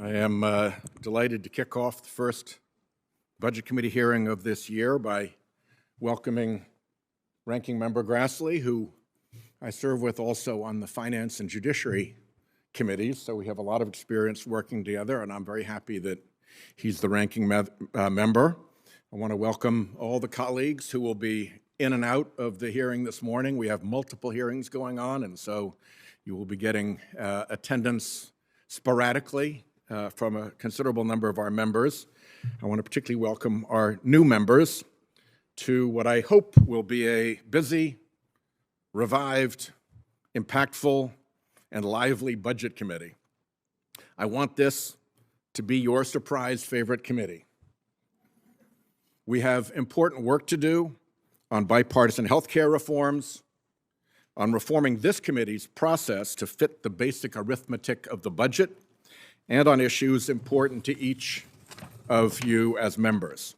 I am delighted to kick off the first Budget Committee hearing of this year by welcoming Ranking Member Grassley, who I serve with also on the Finance and Judiciary Committees, so we have a lot of experience working together, and I'm very happy that he's the ranking member. I want to welcome all the colleagues who will be in and out of the hearing this morning. We have multiple hearings going on, and so you will be getting attendance sporadically from a considerable number of our members. I want to particularly welcome our new members to what I hope will be a busy, revived, impactful, and lively budget committee. I want this to be your surprise favorite committee. We have important work to do on bipartisan health care reforms, on reforming this committee's process to fit the basic arithmetic of the budget, and on issues important to each of you as members.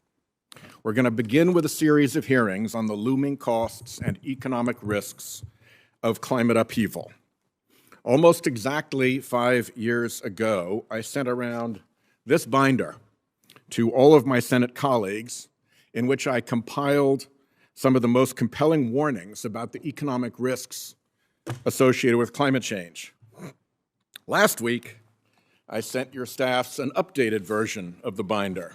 We're going to begin with a series of hearings on the looming costs and economic risks of climate upheaval. Almost exactly 5 years ago, I sent around this binder to all of my Senate colleagues in which I compiled some of the most compelling warnings about the economic risks associated with climate change. Last week, I sent your staffs an updated version of the binder.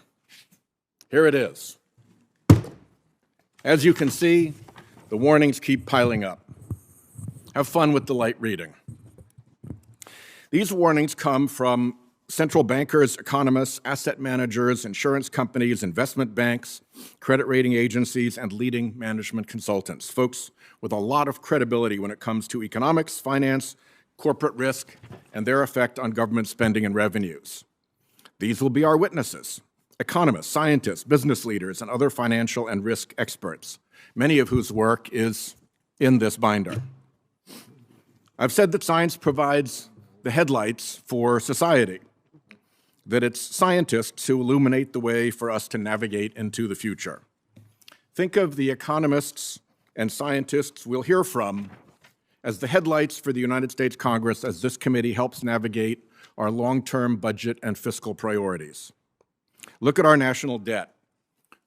Here it is. As you can see, the warnings keep piling up. Have fun with the light reading. These warnings come from central bankers, economists, asset managers, insurance companies, investment banks, credit rating agencies, and leading management consultants, folks with a lot of credibility when it comes to economics, finance, corporate risk, and their effect on government spending and revenues. These will be our witnesses, economists, scientists, business leaders, and other financial and risk experts, many of whose work is in this binder. I've said that science provides the headlights for society, that it's scientists who illuminate the way for us to navigate into the future. Think of the economists and scientists we'll hear from as the headlights for the United States Congress as this committee helps navigate our long-term budget and fiscal priorities. Look at our national debt.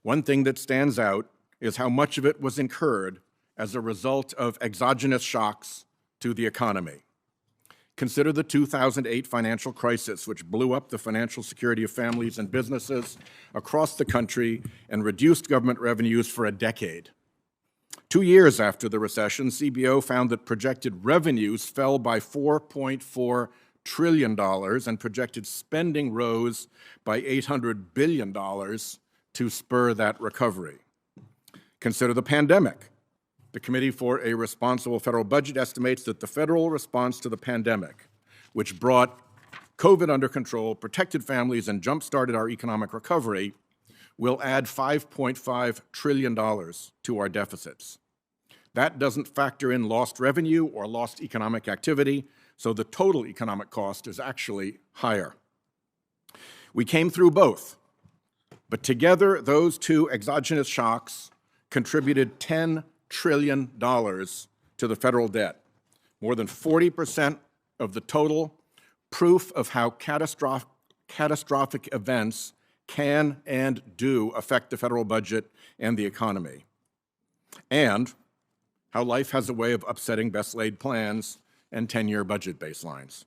One thing that stands out is how much of it was incurred as a result of exogenous shocks to the economy. Consider the 2008 financial crisis, which blew up the financial security of families and businesses across the country and reduced government revenues for a decade. 2 years after the recession, CBO found that projected revenues fell by $4.4 trillion and projected spending rose by $800 billion to spur that recovery. Consider the pandemic. The Committee for a Responsible Federal Budget estimates that the federal response to the pandemic, which brought COVID under control, protected families, and jump-started our economic recovery, will add $5.5 trillion to our deficits. That doesn't factor in lost revenue or lost economic activity, so the total economic cost is actually higher. We came through both, but together those two exogenous shocks contributed $10 trillion to the federal debt, more than 40% of the total, proof of how catastrophic events can and do affect the federal budget and the economy, and how life has a way of upsetting best-laid plans and 10-year budget baselines.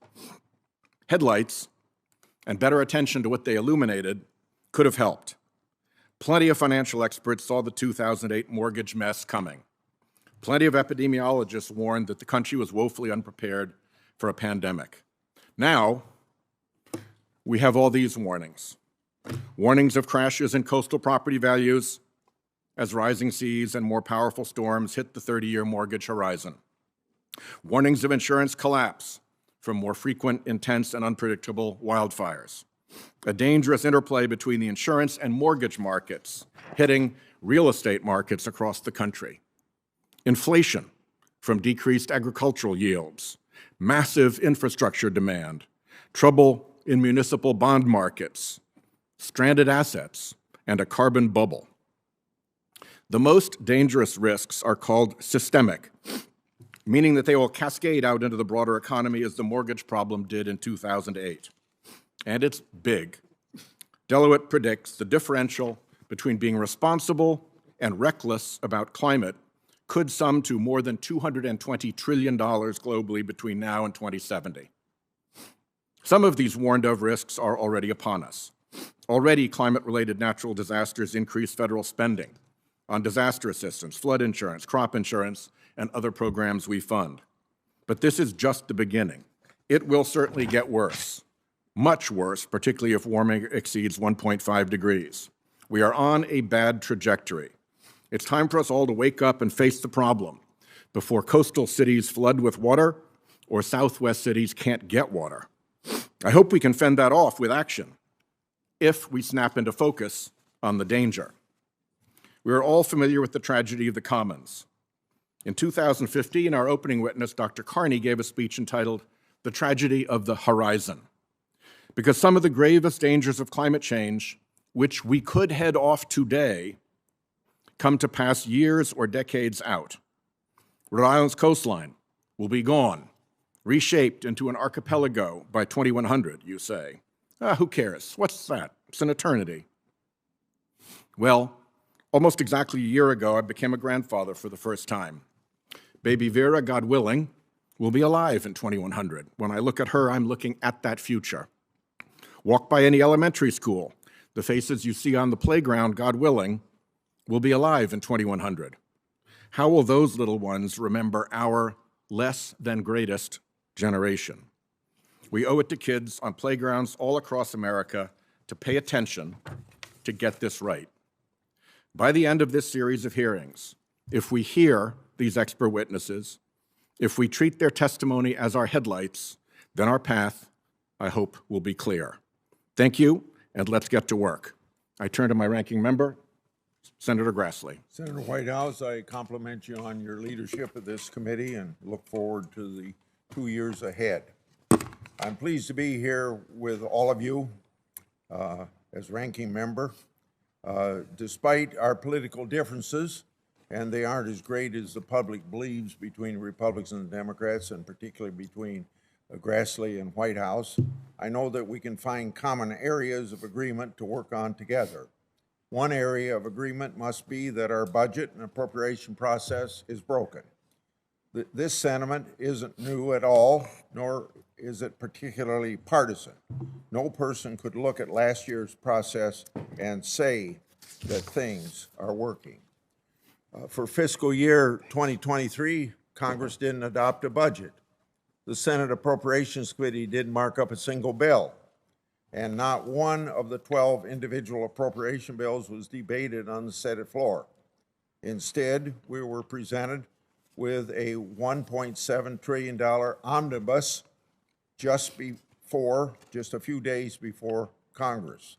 Headlights and better attention to what they illuminated could have helped. Plenty of financial experts saw the 2008 mortgage mess coming. Plenty of epidemiologists warned that the country was woefully unprepared for a pandemic. Now, we have all these warnings. Warnings of crashes in coastal property values as rising seas and more powerful storms hit the 30-year mortgage horizon. Warnings of insurance collapse from more frequent, intense, and unpredictable wildfires. A dangerous interplay between the insurance and mortgage markets hitting real estate markets across the country. Inflation from decreased agricultural yields, massive infrastructure demand, trouble in municipal bond markets, stranded assets, and a carbon bubble. The most dangerous risks are called systemic, meaning that they will cascade out into the broader economy as the mortgage problem did in 2008. and it's big. Deloitte predicts the differential between being responsible and reckless about climate could sum to more than $220 trillion globally between now and 2070. Some of these warned of risks are already upon us. Already, climate-related natural disasters increase federal spending on disaster assistance, flood insurance, crop insurance, and other programs we fund. But this is just the beginning. It will certainly get worse, much worse, particularly if warming exceeds 1.5 degrees. We are on a bad trajectory. It's time for us all to wake up and face the problem before coastal cities flood with water or Southwest cities can't get water. I hope we can fend that off with action if we snap into focus on the danger. We are all familiar with the tragedy of the Commons. In 2015, our opening witness, Dr. Carney, gave a speech entitled "The Tragedy of the Horizon," because some of the gravest dangers of climate change, which we could head off today, come to pass years or decades out. Rhode Island's coastline will be gone, reshaped into an archipelago by 2100, you say. Who cares? What's that? It's an eternity. Well, almost exactly a year ago, I became a grandfather for the first time. Baby Vera, God willing, will be alive in 2100. When I look at her, I'm looking at that future. Walk by any elementary school. The faces you see on the playground, God willing, will be alive in 2100. How will those little ones remember our less than greatest generation? We owe it to kids on playgrounds all across America to pay attention to get this right. By the end of this series of hearings, if we hear these expert witnesses, if we treat their testimony as our headlights, then our path, I hope, will be clear. Thank you, and let's get to work. I turn to my ranking member, Senator Grassley. Senator Whitehouse, I compliment you on your leadership of this committee and look forward to the 2 years ahead. I'm pleased to be here with all of you as ranking member. Despite our political differences, and they aren't as great as the public believes between Republicans and Democrats, and particularly between Grassley and Whitehouse, I know that we can find common areas of agreement to work on together. One area of agreement must be that our budget and appropriation process is broken. This sentiment isn't new at all, nor is it particularly partisan. No person could look at last year's process and say that things are working. For fiscal year 2023, Congress didn't adopt a budget. The Senate Appropriations Committee didn't mark up a single bill, and not one of the 12 individual appropriation bills was debated on the Senate floor. Instead, we were presented with a $1.7 trillion omnibus just a few days before Congress.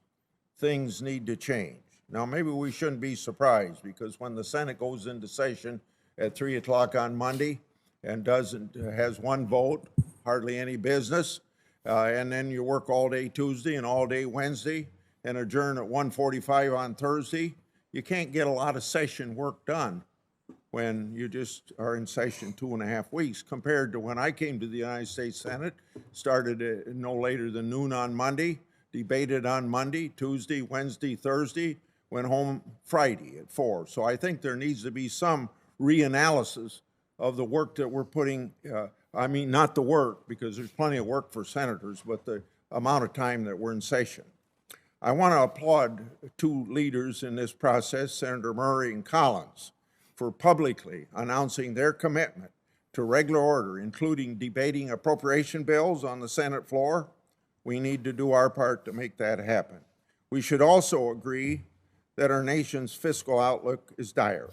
Things need to change. Now, maybe we shouldn't be surprised, because when the Senate goes into session at 3 o'clock on Monday and has one vote, hardly any business, and then you work all day Tuesday and all day Wednesday and adjourn at 1:45 on Thursday, you can't get a lot of session work done when you just are in session 2.5 weeks, compared to when I came to the United States Senate, started no later than noon on Monday, debated on Monday, Tuesday, Wednesday, Thursday, went home Friday at 4. So I think there needs to be some reanalysis of the work that we're putting, I mean, not the work, because there's plenty of work for senators, but the amount of time that we're in session. I want to applaud two leaders in this process, Senator Murray and Collins, for publicly announcing their commitment to regular order, including debating appropriation bills on the Senate floor. We need to do our part to make that happen. We should also agree that our nation's fiscal outlook is dire.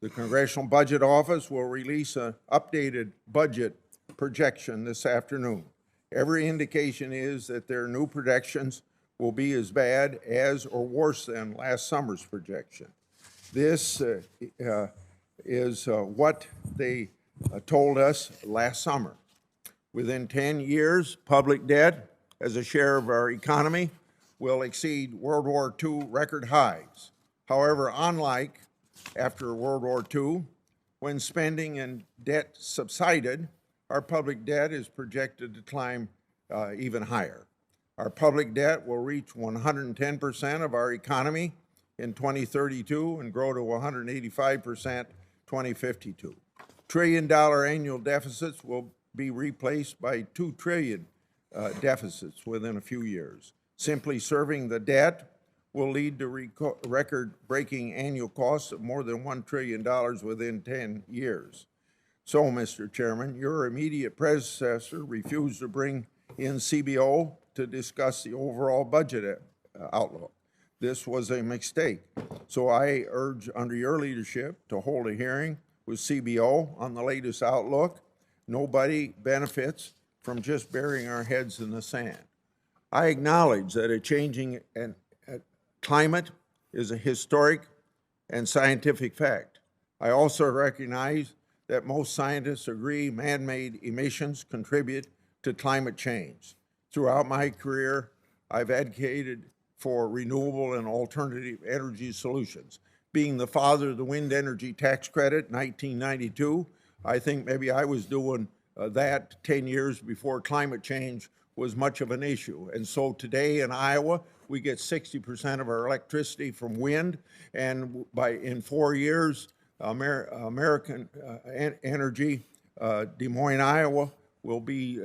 The Congressional Budget Office will release an updated budget projection this afternoon. Every indication is that their new projections will be as bad as or worse than last summer's projection. This is what they told us last summer. Within 10 years, public debt as a share of our economy will exceed World War II record highs. However, unlike after World War II, when spending and debt subsided, our public debt is projected to climb even higher. Our public debt will reach 110% of our economy in 2032 and grow to 185% 2052. Trillion-dollar annual deficits will be replaced by $2 trillion deficits within a few years. Simply serving the debt will lead to record-breaking annual costs of more than $1 trillion within 10 years. So, Mr. Chairman, your immediate predecessor refused to bring in CBO to discuss the overall budget outlook. This was a mistake. So I urge, under your leadership, to hold a hearing with CBO on the latest outlook. Nobody benefits from just burying our heads in the sand. I acknowledge that a changing climate is a historic and scientific fact. I also recognize that most scientists agree man-made emissions contribute to climate change. Throughout my career, I've advocated for renewable and alternative energy solutions. Being the father of the wind energy tax credit in 1992, I think maybe I was doing that 10 years before climate change was much of an issue. And so today in Iowa, we get 60% of our electricity from wind, and in 4 years, American Energy, Des Moines, Iowa, will be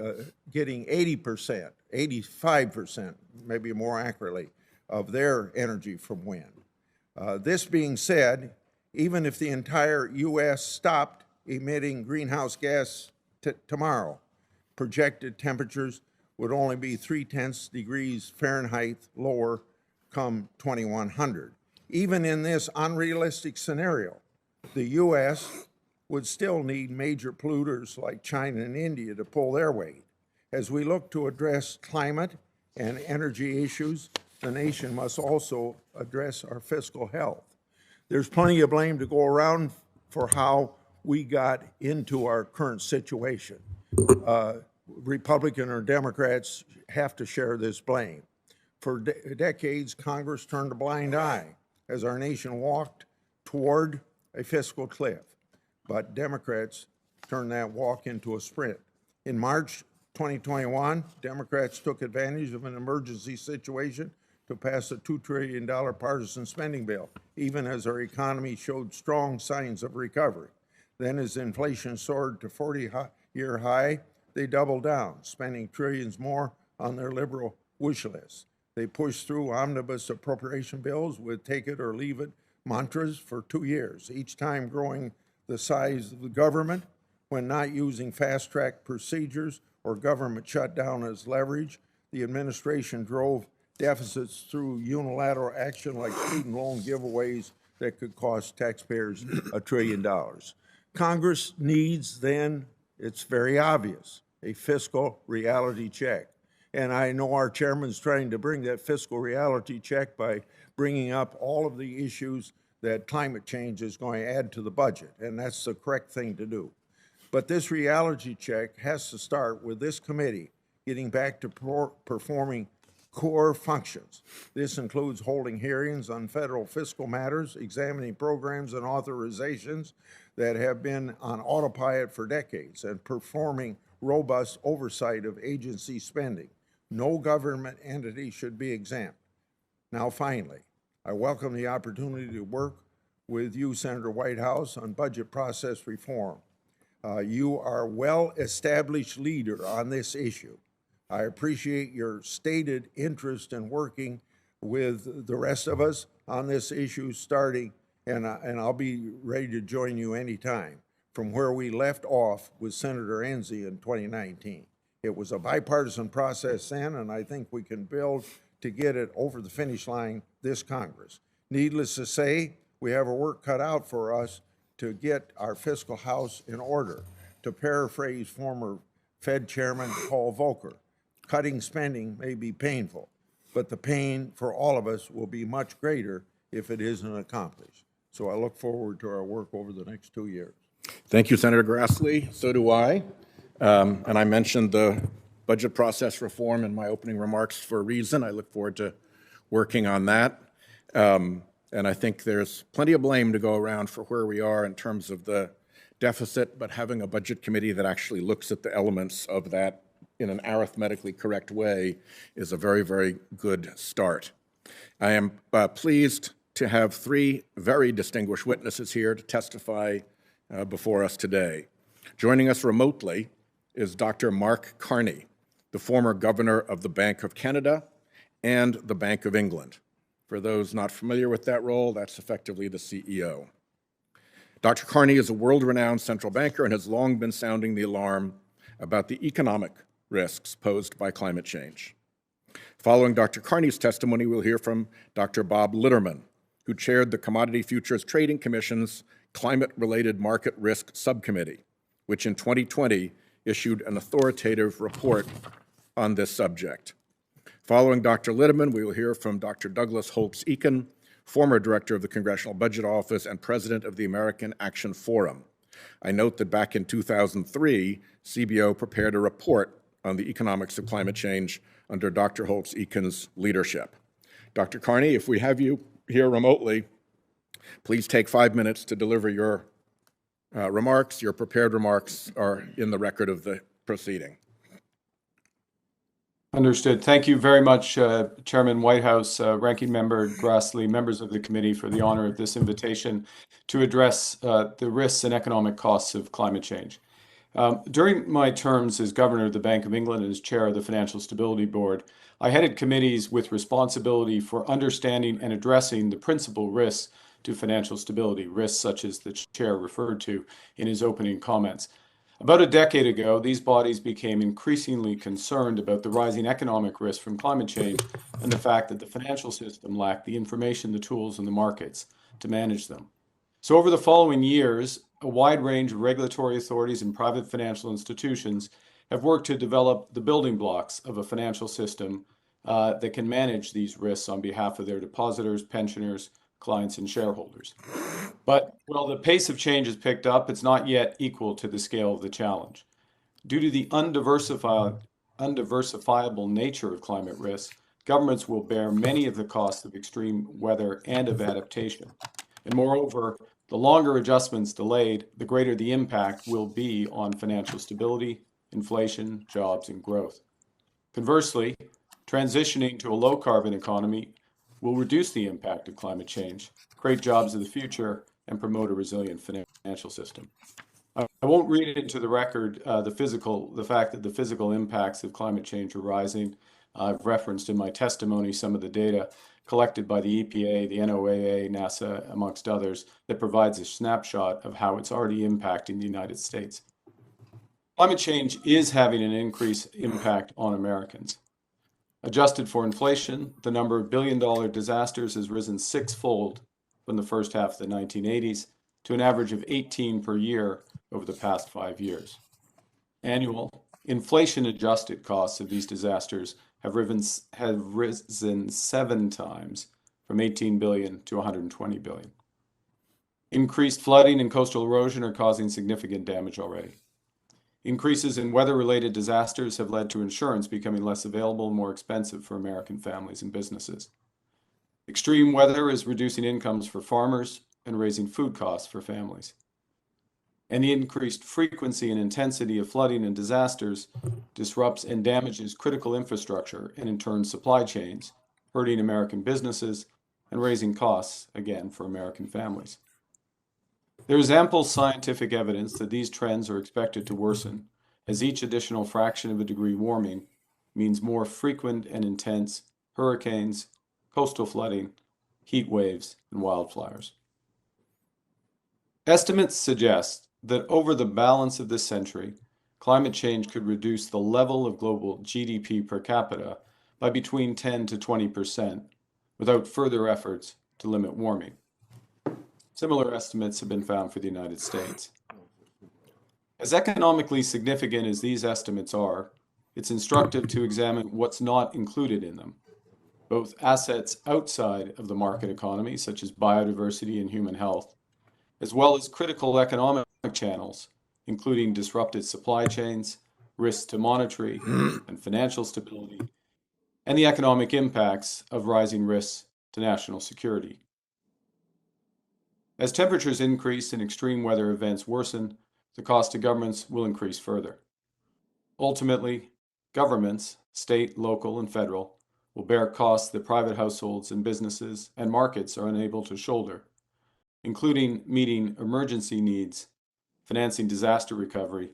getting 80%, 85%, maybe more accurately, of their energy from wind. This being said, even if the entire U.S. stopped emitting greenhouse gas tomorrow, projected temperatures would only be 0.3 degrees Fahrenheit lower come 2100. Even in this unrealistic scenario, the U.S. would still need major polluters like China and India to pull their weight. As we look to address climate and energy issues, the nation must also address our fiscal health. There's plenty of blame to go around for how we got into our current situation. Republican or Democrats have to share this blame. For decades, Congress turned a blind eye as our nation walked toward a fiscal cliff. But Democrats turned that walk into a sprint. In March 2021, Democrats took advantage of an emergency situation to pass a $2 trillion partisan spending bill, even as our economy showed strong signs of recovery. Then as inflation soared to 40-year high, they doubled down, spending trillions more on their liberal wish list. They pushed through omnibus appropriation bills with take it or leave it mantras for 2 years, each time growing the size of the government when not using fast-track procedures or government shutdown as leverage. The administration drove deficits through unilateral action like student loan giveaways that could cost taxpayers $1 trillion. Congress needs then, it's very obvious, a fiscal reality check. And I know our chairman's trying to bring that fiscal reality check by bringing up all of the issues that climate change is going to add to the budget, and that's the correct thing to do. But this reality check has to start with this committee getting back to performing core functions. This includes holding hearings on federal fiscal matters, examining programs and authorizations that have been on autopilot for decades, and performing robust oversight of agency spending. No government entity should be exempt. Now, finally, I welcome the opportunity to work with you, Senator Whitehouse, on budget process reform. You are a well-established leader on this issue. I appreciate your stated interest in working with the rest of us on this issue starting, and I'll be ready to join you anytime, from where we left off with Senator Enzi in 2019. It was a bipartisan process then, and I think we can build to get it over the finish line this Congress. Needless to say, we have our work cut out for us to get our fiscal house in order. To paraphrase former Fed Chairman Paul Volcker, cutting spending may be painful, but the pain for all of us will be much greater if it isn't accomplished. So I look forward to our work over the next 2 years. Thank you, Senator Grassley. So do I. And I mentioned the budget process reform in my opening remarks for a reason. I look forward to working on that. And I think there's plenty of blame to go around for where we are in terms of the deficit, but having a budget committee that actually looks at the elements of that in an arithmetically correct way is a very, very good start. I am pleased to have three very distinguished witnesses here to testify before us today. Joining us remotely is Dr. Mark Carney, the former governor of the Bank of Canada and the Bank of England. For those not familiar with that role, that's effectively the CEO. Dr. Carney is a world-renowned central banker and has long been sounding the alarm about the economic risks posed by climate change. Following Dr. Carney's testimony, we'll hear from Dr. Bob Litterman, who chaired the Commodity Futures Trading Commission's Climate-Related Market Risk Subcommittee, which in 2020 issued an authoritative report on this subject. Following Dr. Litterman, we will hear from Dr. Douglas Holtz-Eakin, former director of the Congressional Budget Office and president of the American Action Forum. I note that back in 2003, CBO prepared a report on the economics of climate change under Dr. Holtz-Eakin's leadership. Dr. Carney, if we have you here remotely, please take 5 minutes to deliver your remarks. Your prepared remarks are in the record of the proceeding. Understood. Thank you very much, Chairman Whitehouse, Ranking Member Grassley, members of the committee, for the honor of this invitation to address the risks and economic costs of climate change. During my terms as Governor of the Bank of England and as Chair of the Financial Stability Board, I headed committees with responsibility for understanding and addressing the principal risks to financial stability, risks such as the Chair referred to in his opening comments. About a decade ago, these bodies became increasingly concerned about the rising economic risk from climate change and the fact that the financial system lacked the information, the tools, and the markets to manage them. So over the following years, a wide range of regulatory authorities and private financial institutions have worked to develop the building blocks of a financial system that can manage these risks on behalf of their depositors, pensioners, clients, and shareholders. But while the pace of change has picked up, it's not yet equal to the scale of the challenge. Due to the undiversifiable nature of climate risk, governments will bear many of the costs of extreme weather and of adaptation. And moreover, the longer adjustments delayed, the greater the impact will be on financial stability, inflation, jobs, and growth. Conversely, transitioning to a low-carbon economy will reduce the impact of climate change, create jobs of the future, and promote a resilient financial system. I won't read into the record the fact that the physical impacts of climate change are rising. I've referenced in my testimony some of the data collected by the EPA, the NOAA, NASA, amongst others, that provides a snapshot of how it's already impacting the United States. Climate change is having an increased impact on Americans. Adjusted for inflation, the number of billion-dollar disasters has risen sixfold from the first half of the 1980s to an average of 18 per year over the past 5 years. Annual inflation-adjusted costs of these disasters have risen 7 times, from 18 billion to 120 billion. Increased flooding and coastal erosion are causing significant damage already. Increases in weather-related disasters have led to insurance becoming less available and more expensive for American families and businesses. Extreme weather is reducing incomes for farmers and raising food costs for families. And the increased frequency and intensity of flooding and disasters disrupts and damages critical infrastructure and in turn supply chains, hurting American businesses and raising costs, again, for American families. There is ample scientific evidence that these trends are expected to worsen, as each additional fraction of a degree warming means more frequent and intense hurricanes, coastal flooding, heat waves, and wildfires. Estimates suggest that over the balance of this century, climate change could reduce the level of global GDP per capita by between 10 to 20% without further efforts to limit warming. Similar estimates have been found for the United States. As economically significant as these estimates are, it's instructive to examine what's not included in them, both assets outside of the market economy, such as biodiversity and human health, as well as critical economic channels, including disrupted supply chains, risks to monetary and financial stability, and the economic impacts of rising risks to national security. As temperatures increase and extreme weather events worsen, the cost to governments will increase further. Ultimately, Governments, state, local, and federal, will bear costs that private households and businesses and markets are unable to shoulder, including meeting emergency needs, financing disaster recovery,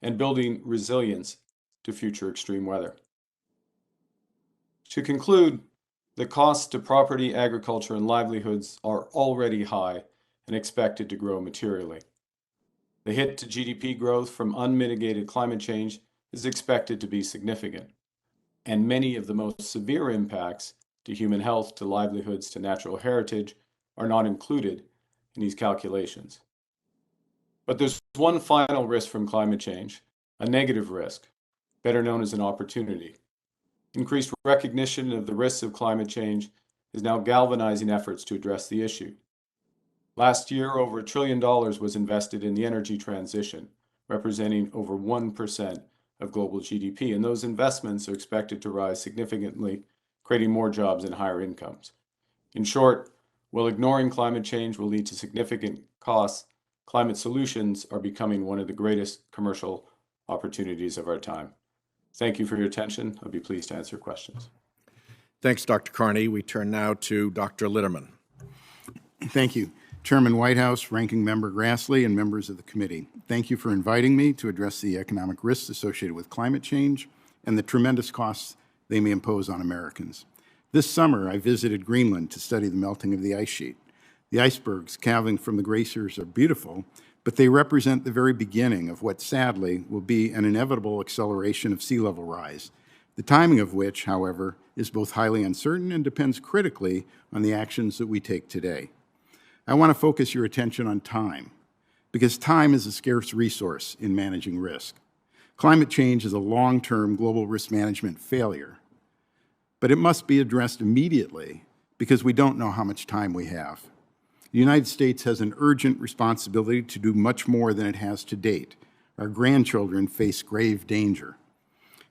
and building resilience to future extreme weather. To conclude, the costs to property, agriculture, and livelihoods are already high and expected to grow materially. The hit to GDP growth from unmitigated climate change is expected to be significant, and many of the most severe impacts to human health, to livelihoods, to natural heritage are not included in these calculations. But there's one final risk from climate change, a negative risk, better known as an opportunity. Increased recognition of the risks of climate change is now galvanizing efforts to address the issue. Last year, over $1 trillion was invested in the energy transition, representing over 1% of global GDP, and those investments are expected to rise significantly, creating more jobs and higher incomes. In short, while ignoring climate change will lead to significant costs, climate solutions are becoming one of the greatest commercial opportunities of our time. Thank you for your attention. I'll be pleased to answer questions. Thanks, Dr. Carney. We turn now to Dr. Litterman. Thank you. Chairman Whitehouse, Ranking Member Grassley, and members of the committee. Thank you for inviting me to address the economic risks associated with climate change and the tremendous costs they may impose on Americans. This summer, I visited Greenland to study the melting of the ice sheet. The icebergs calving from the glaciers are beautiful, but they represent the very beginning of what sadly will be an inevitable acceleration of sea level rise, the timing of which, however, is both highly uncertain and depends critically on the actions that we take today. I want to focus your attention on time, because time is a scarce resource in managing risk. Climate change is a long-term global risk management failure, but it must be addressed immediately because we don't know how much time we have. The United States has an urgent responsibility to do much more than it has to date. Our grandchildren face grave danger.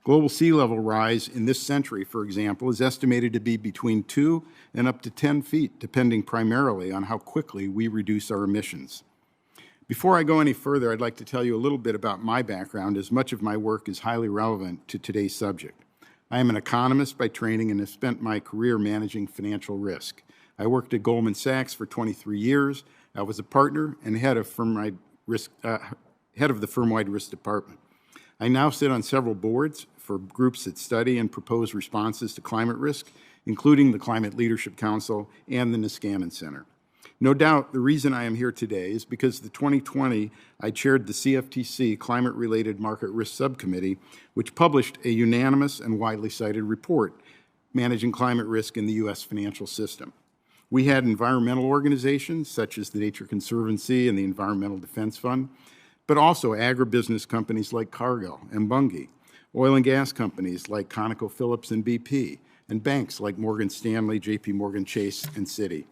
Global sea level rise in this century, for example, is estimated to be between 2 and up to 10 feet, depending primarily on how quickly we reduce our emissions. Before I go any further, I'd like to tell you a little bit about my background, as much of my work is highly relevant to today's subject. I am an economist by training and have spent my career managing financial risk. I worked at Goldman Sachs for 23 years. I was a partner and head of the firm-wide risk department. I now sit on several boards for groups that study and propose responses to climate risk, including the Climate Leadership Council and the Niskanen Center. No doubt the reason I am here today is because in 2020 I chaired the CFTC Climate-Related Market Risk Subcommittee, which published a unanimous and widely cited report, Managing Climate Risk in the U.S. Financial System. We had environmental organizations such as the Nature Conservancy and the Environmental Defense Fund, but also agribusiness companies like Cargill and Bunge, oil and gas companies like ConocoPhillips and BP, and banks like Morgan Stanley, JP Morgan Chase, and Citi.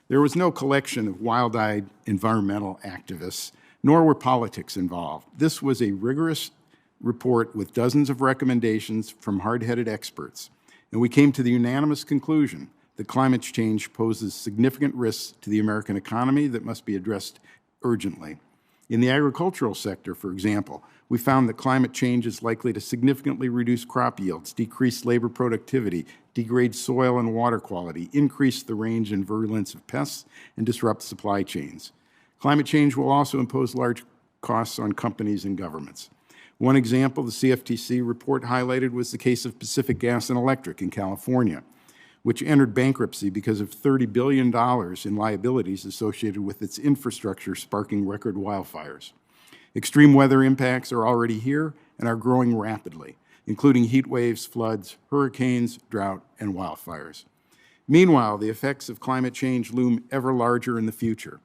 There was no collection of wild-eyed environmental activists, nor were politics involved. This was a rigorous report with dozens of recommendations from hard-headed experts, and we came to the unanimous conclusion that climate change poses significant risks to the American economy that must be addressed urgently. In the agricultural sector, for example, we found that climate change is likely to significantly reduce crop yields, decrease labor productivity, degrade soil and water quality, increase the range and virulence of pests, and disrupt supply chains. Climate change will also impose large costs on companies and governments. One example the CFTC report highlighted was the case of Pacific Gas and Electric in California, which entered bankruptcy because of $30 billion in liabilities associated with its infrastructure sparking record wildfires. Extreme weather impacts are already here and are growing rapidly, including heat waves, floods, hurricanes, drought, and wildfires. Meanwhile, the effects of climate change loom ever larger in the future.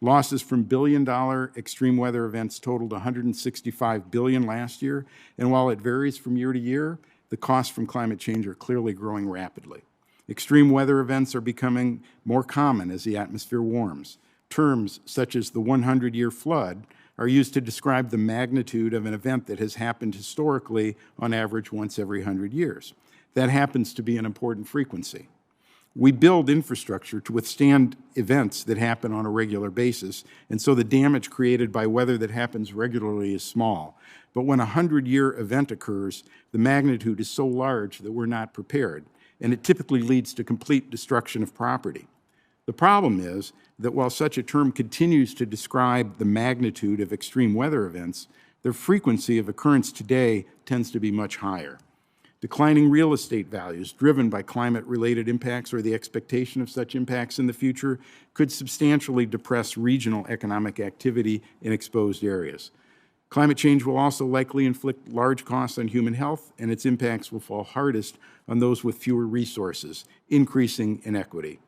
Losses from billion-dollar extreme weather events totaled $165 billion last year, and while it varies from year to year, the costs from climate change are clearly growing rapidly. Extreme weather events are becoming more common as the atmosphere warms. Terms such as the 100-year flood are used to describe the magnitude of an event that has happened historically on average once every 100 years. That happens to be an important frequency. We build infrastructure to withstand events that happen on a regular basis, and so the damage created by weather that happens regularly is small. But when a 100-year event occurs, the magnitude is so large that we're not prepared, and it typically leads to complete destruction of property. The problem is that while such a term continues to describe the magnitude of extreme weather events, their frequency of occurrence today tends to be much higher. Declining real estate values driven by climate-related impacts or the expectation of such impacts in the future could substantially depress regional economic activity in exposed areas. Climate change will also likely inflict large costs on human health, and its impacts will fall hardest on those with fewer resources, increasing inequity.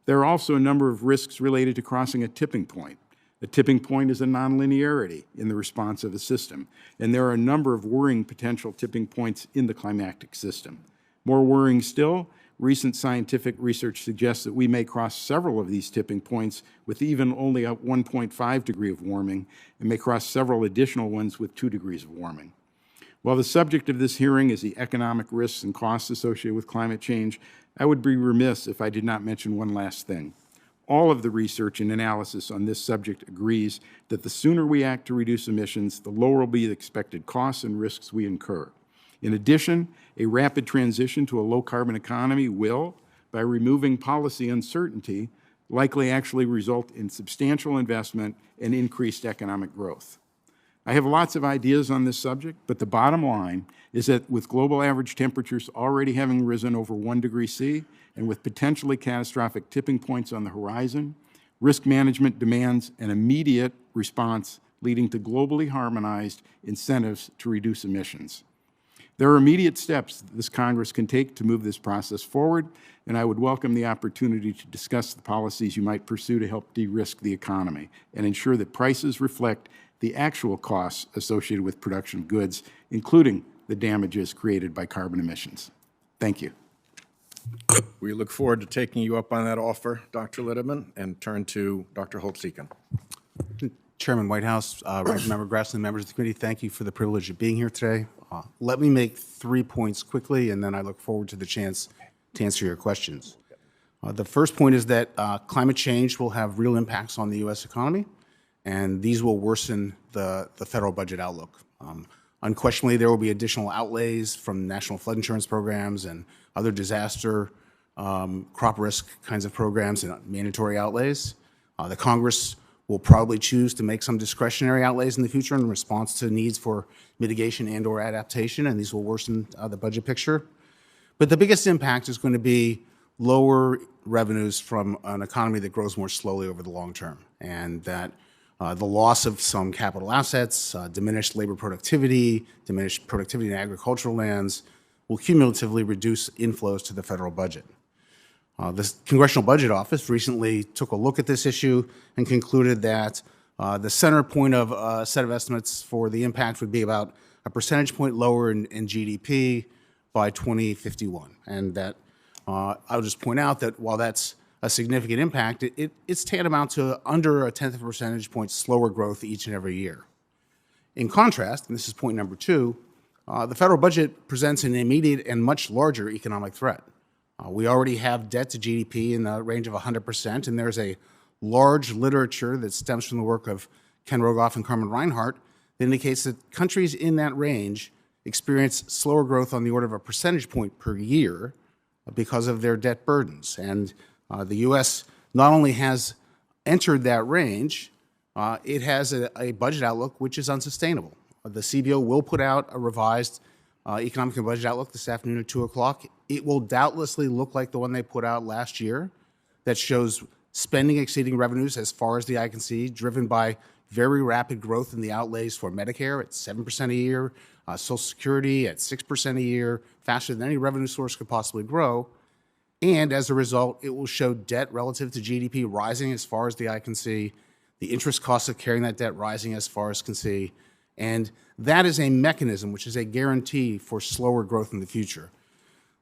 There are also a number of risks related to crossing a tipping point. A tipping point is a nonlinearity in the response of a system, and there are a number of worrying potential tipping points in the climatic system. More worrying still, recent scientific research suggests that we may cross several of these tipping points with even only a 1.5 degree of warming, and may cross several additional ones with 2 degrees of warming. While the subject of this hearing is the economic risks and costs associated with climate change, I would be remiss if I did not mention one last thing. All of the research and analysis on this subject agrees that the sooner we act to reduce emissions, the lower will be the expected costs and risks we incur. In addition, a rapid transition to a low-carbon economy will, by removing policy uncertainty, likely actually result in substantial investment and increased economic growth. I have lots of ideas on this subject, but the bottom line is that with global average temperatures already having risen over 1 degree C, and with potentially catastrophic tipping points on the horizon, risk management demands an immediate response leading to globally harmonized incentives to reduce emissions. There are immediate steps that this Congress can take to move this process forward, and I would welcome the opportunity to discuss the policies you might pursue to help de-risk the economy and ensure that prices reflect the actual costs associated with production of goods, including the damages created by carbon emissions. Thank you. We look forward to taking you up on that offer, Dr. Litterman, and turn to Dr. Holtz-Eakin. Chairman Whitehouse, Ranking Member Grassley, members of the committee, thank you for the privilege of being here today. Let me make 3 points quickly, and then I look forward to the chance to answer your questions. The first point is that climate change will have real impacts on the U.S. economy, and these will worsen the federal budget outlook. Unquestionably, there will be additional outlays from national flood insurance programs and other disaster, crop risk kinds of programs and mandatory outlays. The Congress will probably choose to make some discretionary outlays in the future in response to needs for mitigation and or adaptation, and these will worsen the budget picture. But the biggest impact is going to be lower revenues from an economy that grows more slowly over the long term, and that the loss of some capital assets, diminished labor productivity, diminished productivity in agricultural lands will cumulatively reduce inflows to the federal budget. The Congressional Budget Office recently took a look at this issue and concluded that the center point of a set of estimates for the impact would be about a percentage point lower in GDP by 2051. And that I'll just point out that while that's a significant impact, it's tantamount to under a 1/10 of a percentage point slower growth each and every year. In contrast, and this is point number 2, the federal budget presents an immediate and much larger economic threat. We already have debt to GDP in the range of 100%, and there's a large literature that stems from the work of Ken Rogoff and Carmen Reinhart that indicates that countries in that range experience slower growth on the order of a percentage point per year because of their debt burdens. And the U.S. not only has entered that range, it has a budget outlook which is unsustainable. The CBO will put out a revised economic and budget outlook this afternoon at 2 o'clock. It will doubtlessly look like the one they put out last year that shows spending exceeding revenues as far as the eye can see, driven by very rapid growth in the outlays for Medicare at 7% a year, Social Security at 6% a year, faster than any revenue source could possibly grow. And as a result, it will show debt relative to GDP rising as far as the eye can see, the interest costs of carrying that debt rising as far as can see. And that is a mechanism which is a guarantee for slower growth in the future.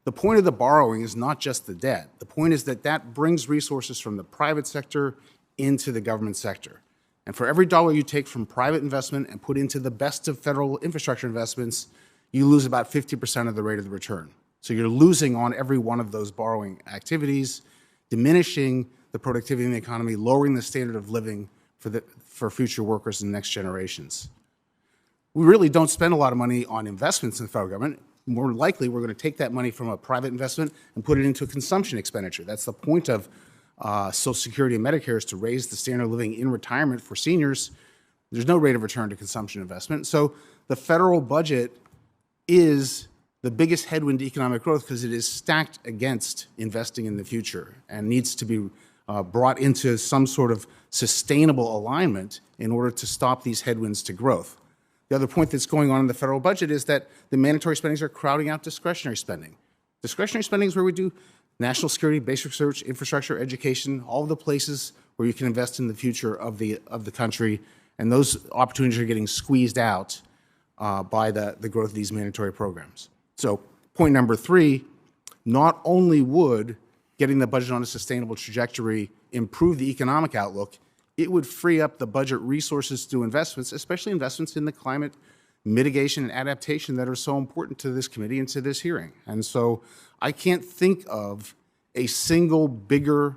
The point of the borrowing is not just the debt. The point is that that brings resources from the private sector into the government sector. And for every dollar you take from private investment and put into the best of federal infrastructure investments, you lose about 50% of the rate of the return. So you're losing on every one of those borrowing activities, diminishing the productivity in the economy, lowering the standard of living for future workers and next generations. We really don't spend a lot of money on investments in the federal government. More likely, we're going to take that money from a private investment and put it into a consumption expenditure. That's the point of Social Security and Medicare, is to raise the standard of living in retirement for seniors. There's no rate of return to consumption investment. So the federal budget is the biggest headwind to economic growth because it is stacked against investing in the future and needs to be brought into some sort of sustainable alignment in order to stop these headwinds to growth. The other point that's going on in the federal budget is that the mandatory spendings are crowding out discretionary spending. Discretionary spending is where we do national security, basic research, infrastructure, education, all of the places where you can invest in the future of the country, and those opportunities are getting squeezed out by the growth of these mandatory programs. So point number 3, not only would getting the budget on a sustainable trajectory improve the economic outlook, it would free up the budget resources to do investments, especially investments in the climate mitigation and adaptation that are so important to this committee and to this hearing. And so I can't think of a single bigger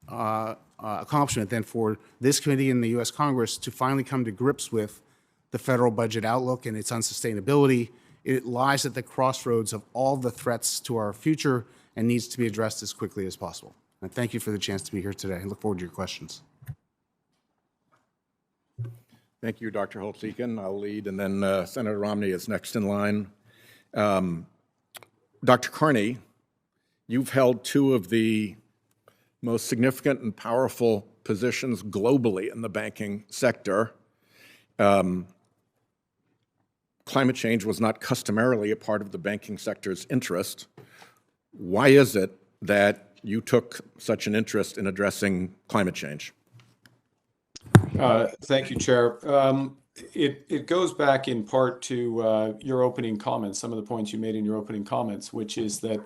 accomplishment than for this committee and the U.S. Congress to finally come to grips with the federal budget outlook and its unsustainability. It lies at the crossroads of all the threats to our future and needs to be addressed as quickly as possible. And thank you for the chance to be here today. I look forward to your questions. Thank you, Dr. Holtz-Eakin. I'll lead, and then Senator Romney is next in line. Dr. Carney, you've held 2 of the most significant and powerful positions globally in the banking sector. Climate change was not customarily a part of the banking sector's interest. Why is it that you took such an interest in addressing climate change? Thank you, Chair. It goes back in part to your opening comments, some of the points you made in your opening comments, which is that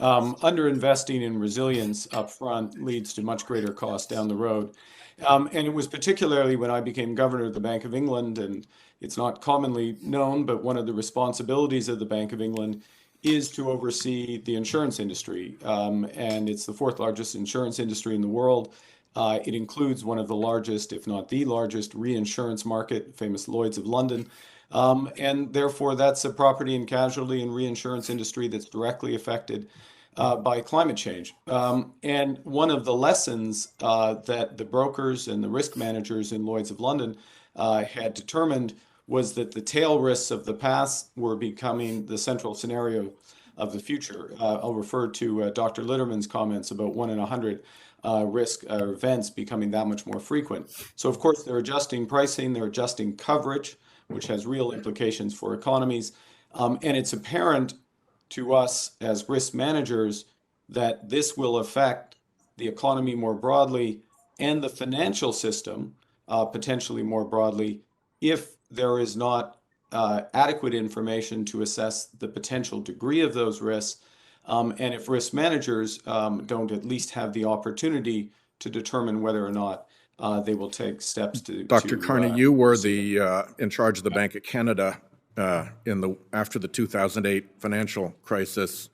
underinvesting in resilience up front leads to much greater costs down the road. And it was particularly when I became governor of the Bank of England, and it's not commonly known, but one of the responsibilities of the Bank of England is to oversee the insurance industry. And it's the 4th largest insurance industry in the world. It includes one of the largest, if not the largest, reinsurance market, famous Lloyd's of London. And therefore, that's a property and casualty and reinsurance industry that's directly affected by climate change. And one of the lessons that the brokers and the risk managers in Lloyd's of London had determined was that the tail risks of the past were becoming the central scenario of the future. I'll refer to Dr. Litterman's comments about 1 in 100 risk events becoming that much more frequent. So of course they're adjusting pricing, they're adjusting coverage, which has real implications for economies. And it's apparent to us as risk managers that this will affect the economy more broadly and the financial system potentially more broadly if there is not adequate information to assess the potential degree of those risks. And if risk managers don't at least have the opportunity to determine whether or not they will take steps to... Dr. Carney, you were in charge of the Bank of Canada after the 2008 financial crisis.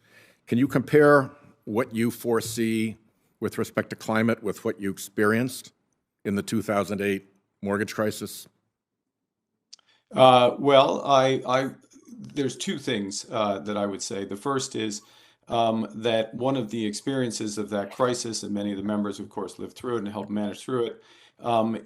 Can you compare what you foresee with respect to climate with what you experienced in the 2008 mortgage crisis? Well, there's 2 things that I would say. The first is that one of the experiences of that crisis, and many of the members, of course, lived through it and helped manage through it,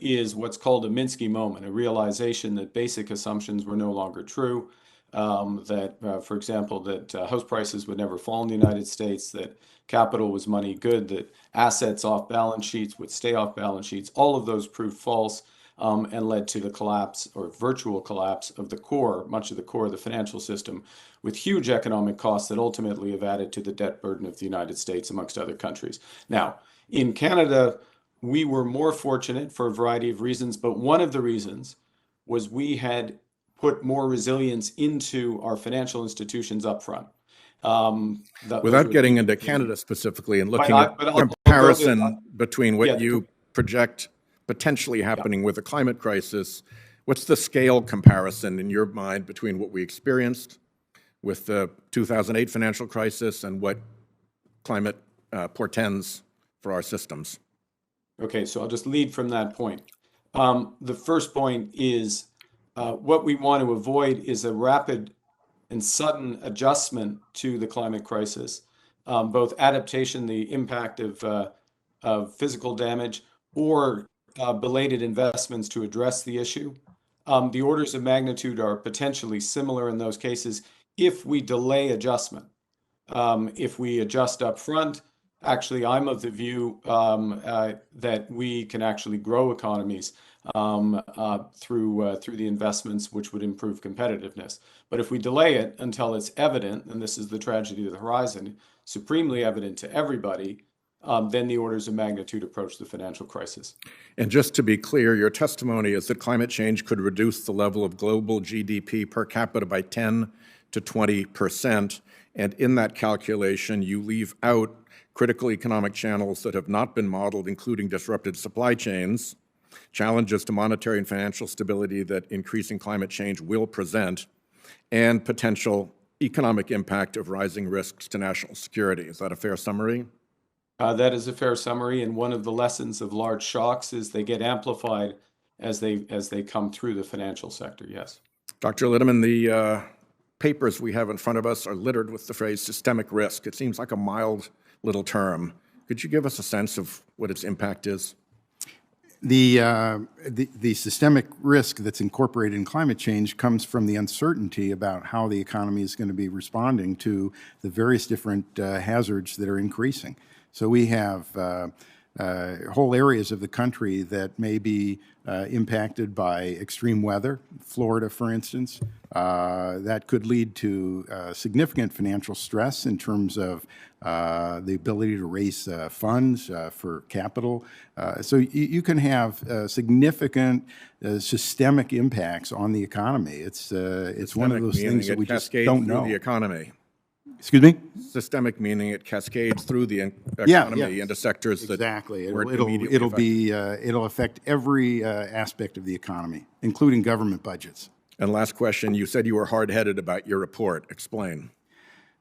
is what's called a Minsky moment, a realization that basic assumptions were no longer true, that, for example, that house prices would never fall in the United States, that capital was money good, that assets off balance sheets would stay off balance sheets. All of those proved false and led to the collapse or virtual collapse of the core, much of the core of the financial system, with huge economic costs that ultimately have added to the debt burden of the United States, amongst other countries. Now, in Canada, we were more fortunate for a variety of reasons, but one of the reasons was we had put more resilience into our financial institutions up front. Without getting into Canada specifically and looking at comparison between what you project potentially happening with a climate crisis, what's the scale comparison in your mind between what we experienced with the 2008 financial crisis and what climate portends for our systems? Okay, so I'll just lead from that point. The first point is what we want to avoid is a rapid and sudden adjustment to the climate crisis, both adaptation, the impact of physical damage, or belated investments to address the issue. The orders of magnitude are potentially similar in those cases if we delay adjustment. If we adjust up front, actually, I'm of the view that we can actually grow economies through the investments, which would improve competitiveness. But if we delay it until it's evident, and this is the tragedy of the horizon, supremely evident to everybody, then the orders of magnitude approach the financial crisis. And just to be clear, your testimony is that climate change could reduce the level of global GDP per capita by 10 to 20%. And in that calculation, you leave out critical economic channels that have not been modeled, including disrupted supply chains, challenges to monetary and financial stability that increasing climate change will present, and potential economic impact of rising risks to national security. Is that a fair summary? That is a fair summary, and one of the lessons of large shocks is they get amplified as they come through the financial sector, yes. Dr. Litterman, the papers we have in front of us are littered with the phrase systemic risk. It seems like a mild little term. Could you give us a sense of what its impact is? The systemic risk that's incorporated in climate change comes from the uncertainty about how the economy is going to be responding to the various different hazards that are increasing. So we have whole areas of the country that may be impacted by extreme weather. Florida, for instance, that could lead to significant financial stress in terms of the ability to raise funds for capital. So you can have significant systemic impacts on the economy. It's one of those things that we just don't know. The economy. Excuse me? Systemic meaning it cascades through the economy into sectors that weren't immediately affected. It'll affect every aspect of the economy, including government budgets. And last question, you said you were hard-headed about your report. Explain.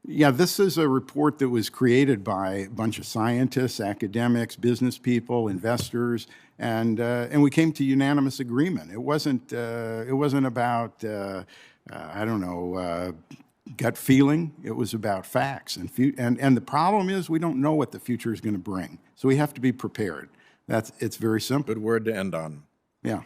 Yeah, this is a report that was created by a bunch of scientists, academics, business people, investors, and we came to unanimous agreement. It wasn't about I don't know, gut feeling. It was about facts. And the problem is we don't know what the future is going to bring. So we have to be prepared. It's very simple. Good word to end on. Yeah.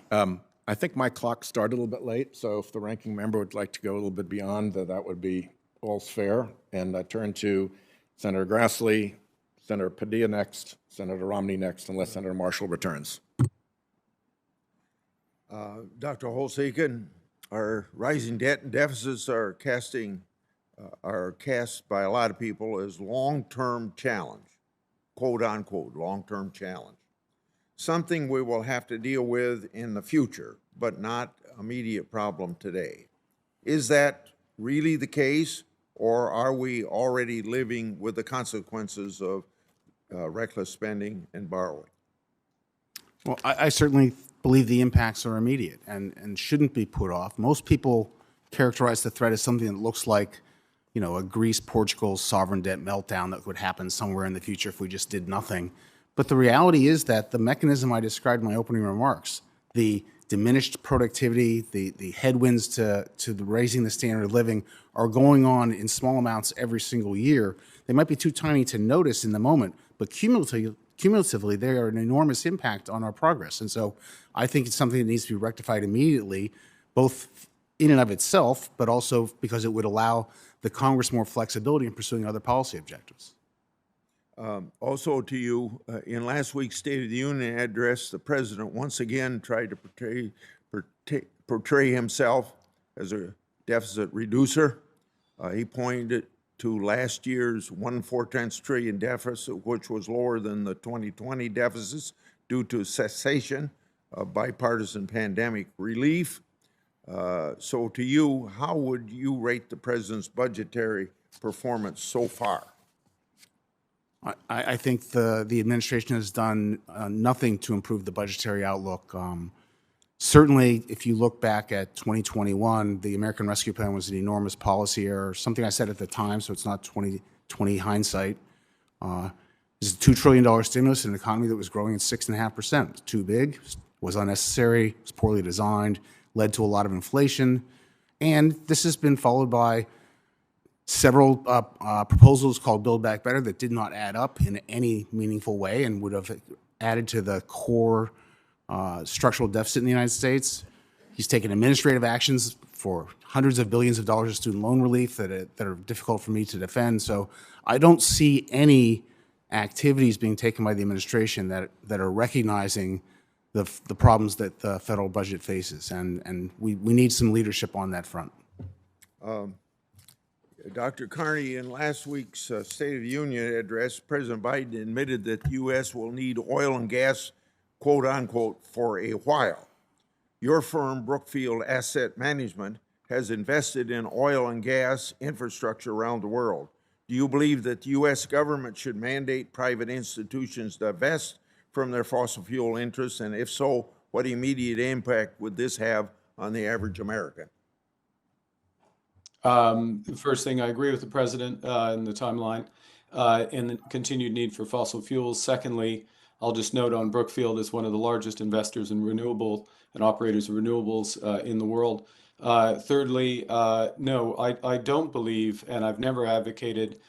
I think my clock started a little bit late, so if the ranking member would like to go a little bit beyond, that would be all's fair. And I turn to Senator Grassley, Senator Padilla next, Senator Romney next, unless Senator Marshall returns. Dr. Holtz-Eakin, our rising debt and deficits are cast by a lot of people as long-term challenge, quote unquote, long-term challenge. Something we will have to deal with in the future, but not immediate problem today. Is that really the case, or are we already living with the consequences of reckless spending and borrowing? Well, I certainly believe the impacts are immediate and shouldn't be put off. Most people characterize the threat as something that looks like, you know, a Greece, Portugal sovereign debt meltdown that would happen somewhere in the future if we just did nothing. But the reality is that the mechanism I described in my opening remarks, the diminished productivity, the headwinds to the raising the standard of living are going on in small amounts every single year. They might be too tiny to notice in the moment, but cumulatively, they are an enormous impact on our progress. And so I think it's something that needs to be rectified immediately, both in and of itself, but also because it would allow the Congress more flexibility in pursuing other policy objectives. Also to you, in last week's State of the Union address, the president once again tried to portray himself as a deficit reducer. He pointed to last year's $1.4 trillion deficit, which was lower than the 2020 deficits due to cessation of bipartisan pandemic relief. So to you, how would you rate the president's budgetary performance so far? I think the administration has done nothing to improve the budgetary outlook. Certainly, if you look back at 2021, the American Rescue Plan was an enormous policy error, something I said at the time, so it's not 2020 hindsight. This is a $2 trillion stimulus in an economy that was growing at 6.5%. It's too big, was unnecessary, was poorly designed, led to a lot of inflation. And this has been followed by several proposals called Build Back Better that did not add up in any meaningful way and would have added to the core structural deficit in the United States. He's taken administrative actions for hundreds of billions of dollars of student loan relief that are difficult for me to defend. So I don't see any activities being taken by the administration that are recognizing the problems that the federal budget faces, and we need some leadership on that front. Dr. Carney, in last week's State of the Union address, President Biden admitted that the U.S. will need oil and gas, quote unquote, for a while. Your firm, Brookfield Asset Management, has invested in oil and gas infrastructure around the world. Do you believe that the U.S. government should mandate private institutions divest from their fossil fuel interests? And if so, what immediate impact would this have on the average American? The first thing, I agree with the president in the timeline and the continued need for fossil fuels. Secondly, I'll just note on Brookfield is one of the largest investors in renewable and operators of renewables in the world. Thirdly, no, I don't believe, and I've never advocated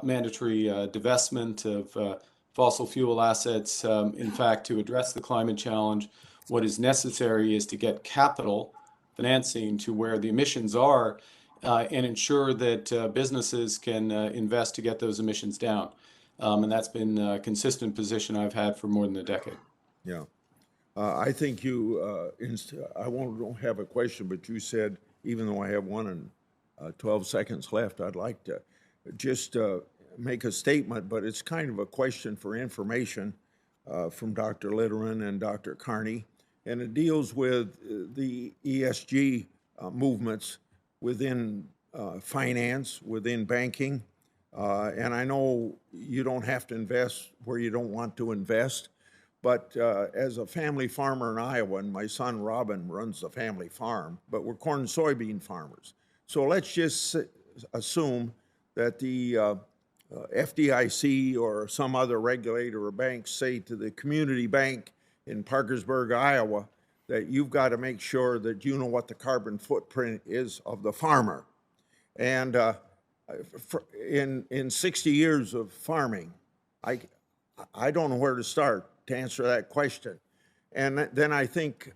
mandatory divestment of fossil fuel assets. In fact, to address the climate challenge, what is necessary is to get capital financing to where the emissions are and ensure that businesses can invest to get those emissions down. And that's been a consistent position I've had for more than a decade. Yeah. I think you, I don't have a question, but you said, even though I have 1 and 12 seconds left, I'd like to just make a statement, but it's kind of a question for information from Dr. Litterman and Dr. Carney, and it deals with the ESG movements within finance, within banking, and I know you don't have to invest where you don't want to invest, but as a family farmer in Iowa, and my son Robin runs the family farm, but we're corn and soybean farmers. So let's just assume that the FDIC or some other regulator or bank say to the community bank in Parkersburg, Iowa, that you've got to make sure that you know what the carbon footprint is of the farmer. And in 60 years of farming, I don't know where to start to answer that question. And then I think,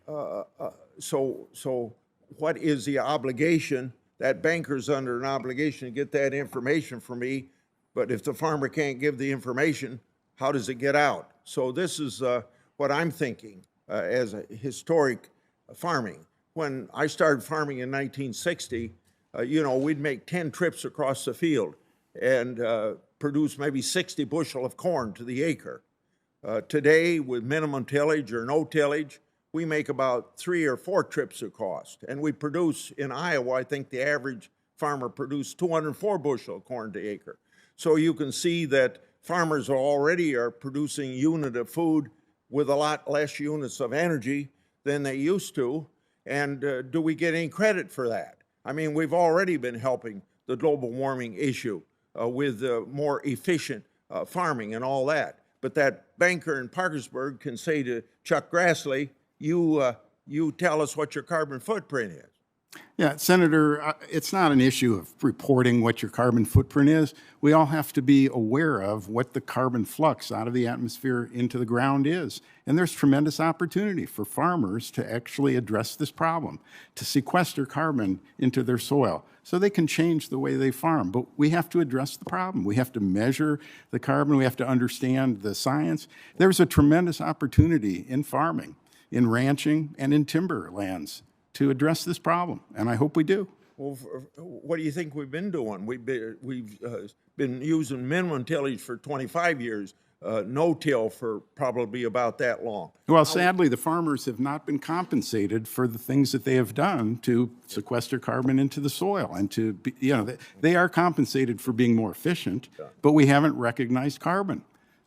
so what is the obligation? That banker's under an obligation to get that information for me, but if the farmer can't give the information, how does it get out? So this is what I'm thinking as a historic farming. When I started farming in 1960, we'd make 10 trips across the field and produce maybe 60 bushel of corn to the acre. Today, with minimum tillage or no tillage, we make about 3 or 4 trips across. And we produce, in Iowa, I think the average farmer produced 204 bushel of corn to acre. So you can see that farmers already are producing a unit of food with a lot less units of energy than they used to. And do we get any credit for that? I mean, we've already been helping the global warming issue with more efficient farming and all that. But that banker in Parkersburg can say to Chuck Grassley, you tell us what your carbon footprint is. Yeah, Senator, it's not an issue of reporting what your carbon footprint is. We all have to be aware of what the carbon flux out of the atmosphere into the ground is. And there's tremendous opportunity for farmers to actually address this problem, to sequester carbon into their soil so they can change the way they farm. But we have to address the problem. We have to measure the carbon. We have to understand the science. There's a tremendous opportunity in farming, in ranching, and in timber lands to address this problem, and I hope we do. Well, what do you think we've been doing? We've been using minimum tillage for 25 years, no-till for probably about that long. Well, sadly, the farmers have not been compensated for the things that they have done to sequester carbon into the soil, and to be, they are compensated for being more efficient, but we haven't recognized carbon.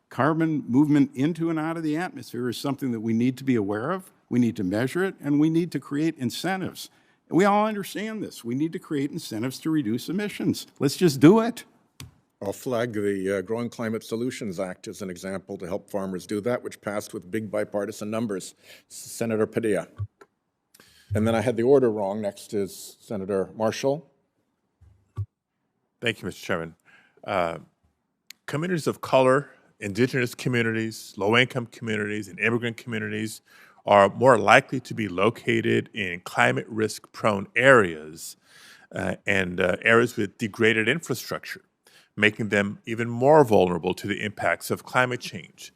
Carbon movement into and out of the atmosphere is something that we need to be aware of. we need to measure it, and we need to create incentives. We all understand this. We need to create incentives to reduce emissions. Let's just do it. I'll flag the Growing Climate Solutions Act as an example to help farmers do that, which passed with big bipartisan numbers. Senator Padilla. And then I had the order wrong. Next is Senator Marshall. Thank you, Mr. Chairman. Communities of color, indigenous communities, low-income communities, and immigrant communities are more likely to be located in climate risk-prone areas and areas with degraded infrastructure, making them even more vulnerable to the impacts of climate change.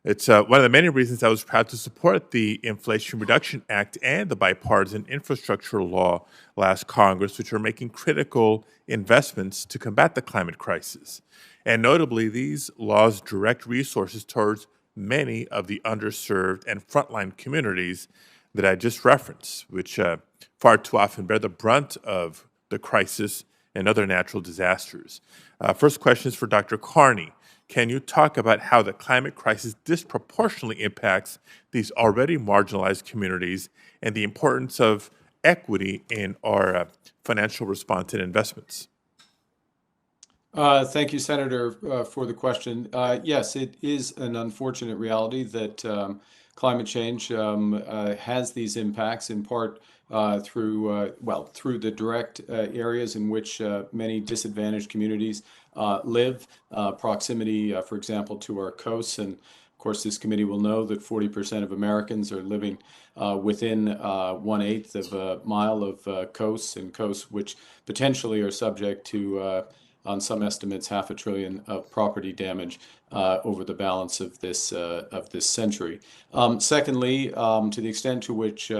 It's one of the many reasons I was proud to support the Inflation Reduction Act and the bipartisan infrastructure law last Congress, which are making critical investments to combat the climate crisis. And notably, these laws direct resources towards many of the underserved and frontline communities that I just referenced, which far too often bear the brunt of the crisis and other natural disasters. First question is for Dr. Carney. Can you talk about how the climate crisis disproportionately impacts these already marginalized communities and the importance of equity in our financial response and investments? Thank you, Senator, for the question. Yes, it is an unfortunate reality that climate change has these impacts in part through the direct areas in which many disadvantaged communities live, proximity, for example, to our coasts. And of course, this committee will know that 40% of Americans are living within 1/8 of a mile of coasts, and coasts which potentially are subject to on some estimates, $500 billion of property damage over the balance of this century. Secondly, to the extent to which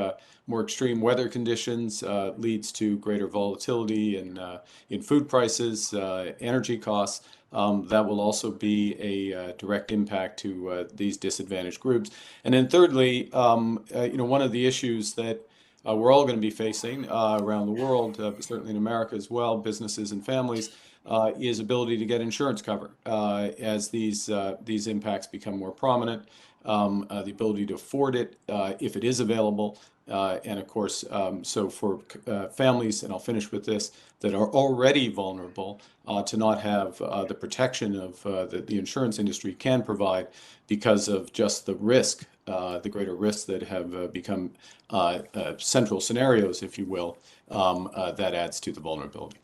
more extreme weather conditions leads to greater volatility in food prices, energy costs, that will also be a direct impact to these disadvantaged groups. And then thirdly, one of the issues that we're all going to be facing around the world, certainly in America as well, businesses and families, is ability to get insurance cover as these impacts become more prominent, the ability to afford it if it is available, and of course, so for families, and I'll finish with this, that are already vulnerable to not have the protection of that the insurance industry can provide because of just the risk, the greater risks that have become central scenarios, if you will, that adds to the vulnerability.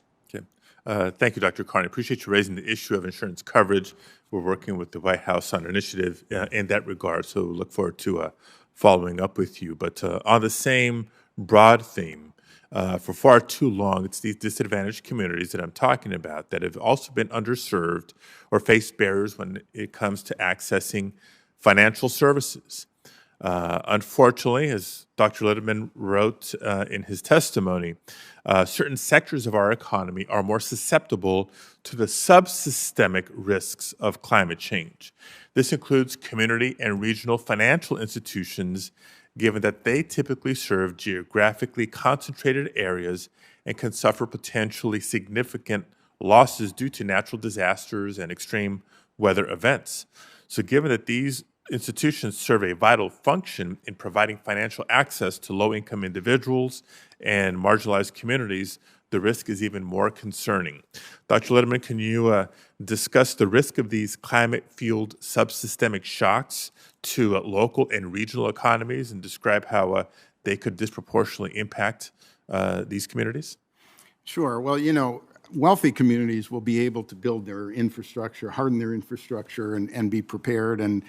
Thank you, Dr. Carney. Appreciate you raising the issue of insurance coverage. We're working with the White House on an initiative in that regard, so look forward to following up with you. But on the same broad theme, for far too long, it's these disadvantaged communities that I'm talking about that have also been underserved or face barriers when it comes to accessing financial services. Unfortunately, as Dr. Litterman wrote in his testimony, certain sectors of our economy are more susceptible to the subsystemic risks of climate change. This includes community and regional financial institutions, given that they typically serve geographically concentrated areas and can suffer potentially significant losses due to natural disasters and extreme weather events. So given that these institutions serve a vital function in providing financial access to low-income individuals and marginalized communities, the risk is even more concerning. Dr. Litterman, can you discuss the risk of these climate-fueled subsystemic shocks to local and regional economies and describe how they could disproportionately impact these communities? Sure. Well, wealthy communities will be able to build their infrastructure, harden their infrastructure, and be prepared. And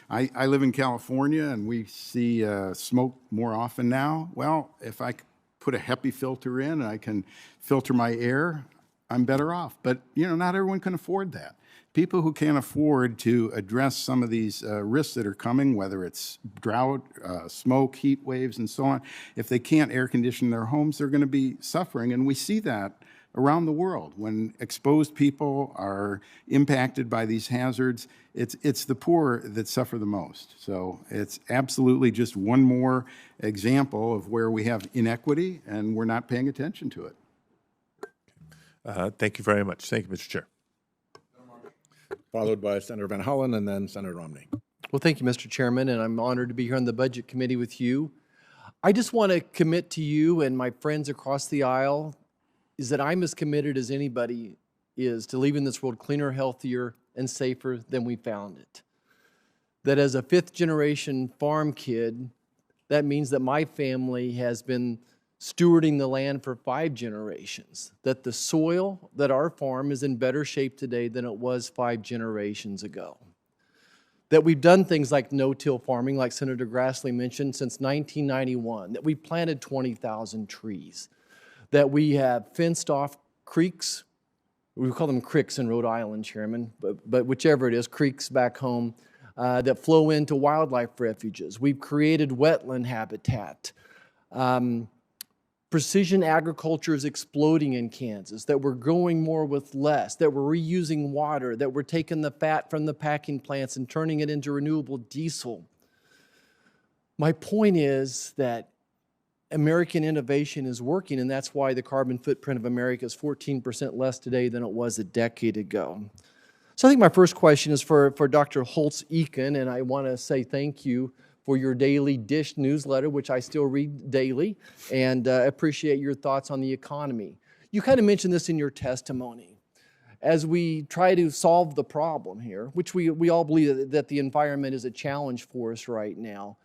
I live in California, and we see smoke more often now. Well, if I put a HEPA filter in and I can filter my air, I'm better off. But, not everyone can afford that. People who can't afford to address some of these risks that are coming, whether it's drought, smoke, heat waves, and so on, if they can't air condition their homes, they're going to be suffering. And we see that around the world. When exposed people are impacted by these hazards, it's the poor that suffer the most. So it's absolutely just one more example of where we have inequity and we're not paying attention to it. Thank you very much. Thank you, Mr. Chair. Followed by Senator Van Hollen and then Senator Romney. Well, Well, thank you, Mr. Chairman, and I'm honored to be here on the Budget Committee with you. I just want to commit to you and my friends across the aisle is that I'm as committed as anybody is to leaving this world cleaner, healthier, and safer than we found it. That as a fifth-generation farm kid, that means that my family has been stewarding the land for 5 generations, that the soil, that our farm is in better shape today than it was 5 generations ago. That we've done things like no-till farming, like Senator Grassley mentioned, since 1991, that we planted 20,000 trees, that we have fenced off creeks, we call them cricks in Rhode Island, Chairman, but whichever it is, creeks back home, that flow into wildlife refuges. We've created wetland habitat. Precision agriculture is exploding in Kansas, that we're growing more with less, that we're reusing water, that we're taking the fat from the packing plants and turning it into renewable diesel. My point is that American innovation is working, and that's why the carbon footprint of America is 14% less today than it was a decade ago. So I think my first question is for Dr. Holtz-Eakin, and I want to say thank you for your daily DISH newsletter, which I still read daily, and appreciate your thoughts on the economy. You kind of mentioned this in your testimony. As we try to solve the problem here, which we all believe that the environment is a challenge for us right now,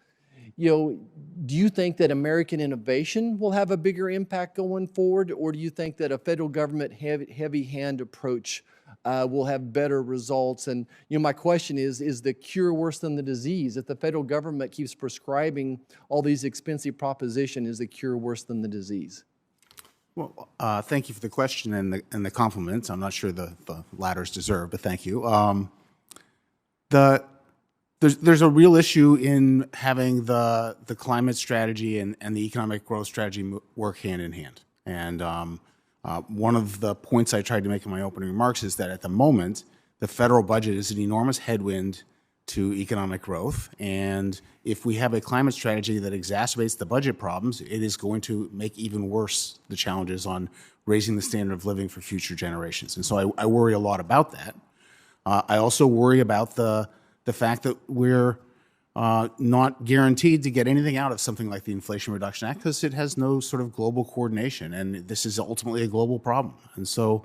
do you think that American innovation will have a bigger impact going forward, or do you think that a federal government heavy hand approach will have better results? And my question is the cure worse than the disease? If the federal government keeps prescribing all these expensive propositions, is the cure worse than the disease? Well, thank you for the question and the compliments. I'm not sure the latter's deserved, but thank you. There's a real issue in having the climate strategy and the economic growth strategy work hand in hand. And one of the points I tried to make in my opening remarks is that at the moment, the federal budget is an enormous headwind to economic growth. And if we have a climate strategy that exacerbates the budget problems, it is going to make even worse the challenges on raising the standard of living for future generations. And so I worry a lot about that. I also worry about the fact that we're not guaranteed to get anything out of something like the Inflation Reduction Act because it has no sort of global coordination, and this is ultimately a global problem. And so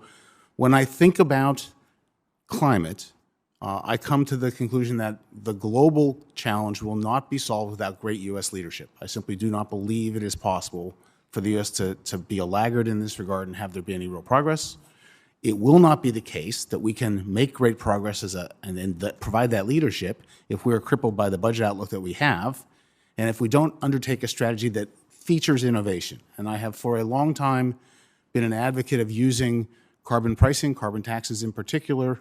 when I think about climate, I come to the conclusion that the global challenge will not be solved without great U.S. leadership. I simply do not believe it is possible for the U.S. to be a laggard in this regard and have there be any real progress. It will not be the case that we can make great progress and provide that leadership if we're crippled by the budget outlook that we have, and if we don't undertake a strategy that features innovation. And I have for a long time been an advocate of using carbon pricing, carbon taxes in particular.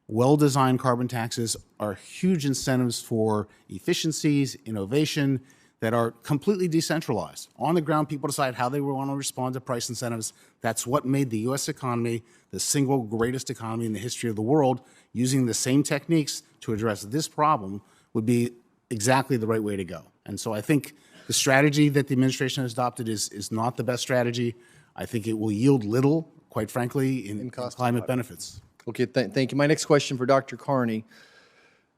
Well-designed carbon taxes are huge incentives for efficiencies, innovation, that are completely decentralized. On the ground, people decide how they want to respond to price incentives. That's what made the U.S. economy the single greatest economy in the history of the world. Using the same techniques to address this problem would be exactly the right way to go. And so I think the strategy that the administration has adopted is not the best strategy. I think it will yield little, quite frankly, in climate benefits. Okay, thank you. My next question for Dr. Carney.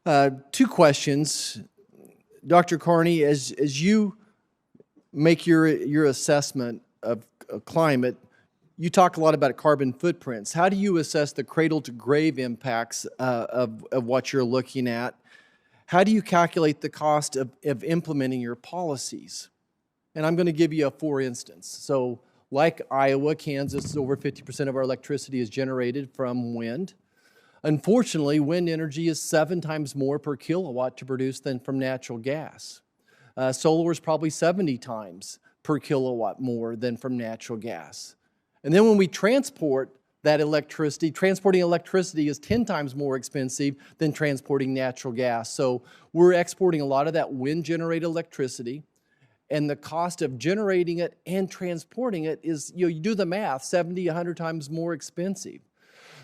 2 questions. Dr. Carney, as you make your assessment of climate, you talk a lot about carbon footprints. How do you assess the cradle-to-grave impacts of what you're looking at? How do you calculate the cost of implementing your policies? And I'm going to give you a for instance. So like Iowa, Kansas, over 50% of our electricity is generated from wind. Unfortunately, wind energy is 7 times more per kilowatt to produce than from natural gas. Solar is probably 70 times per kilowatt more than from natural gas. And then when we transport that electricity, transporting electricity is 10 times more expensive than transporting natural gas. So we're exporting a lot of that wind-generated electricity, and the cost of generating it and transporting it is, you do the math, 70, 100 times more expensive.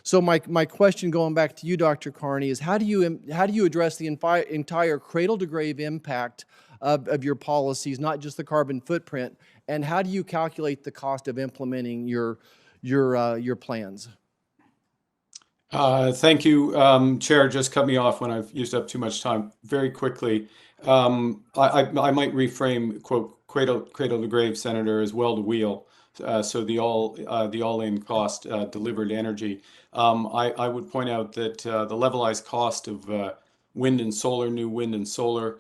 So my question, going back to you, Dr. Carney, is how do you address the entire cradle-to-grave impact of your policies, not just the carbon footprint, and how do you calculate the cost of implementing your plans? Thank you, Chair. Just cut me off when I've used up too much time. Very quickly, I might reframe, quote, cradle to grave, Senator, as well to wheel. So the all-in cost delivered energy. I would point out that the levelized cost of wind and solar, new wind and solar,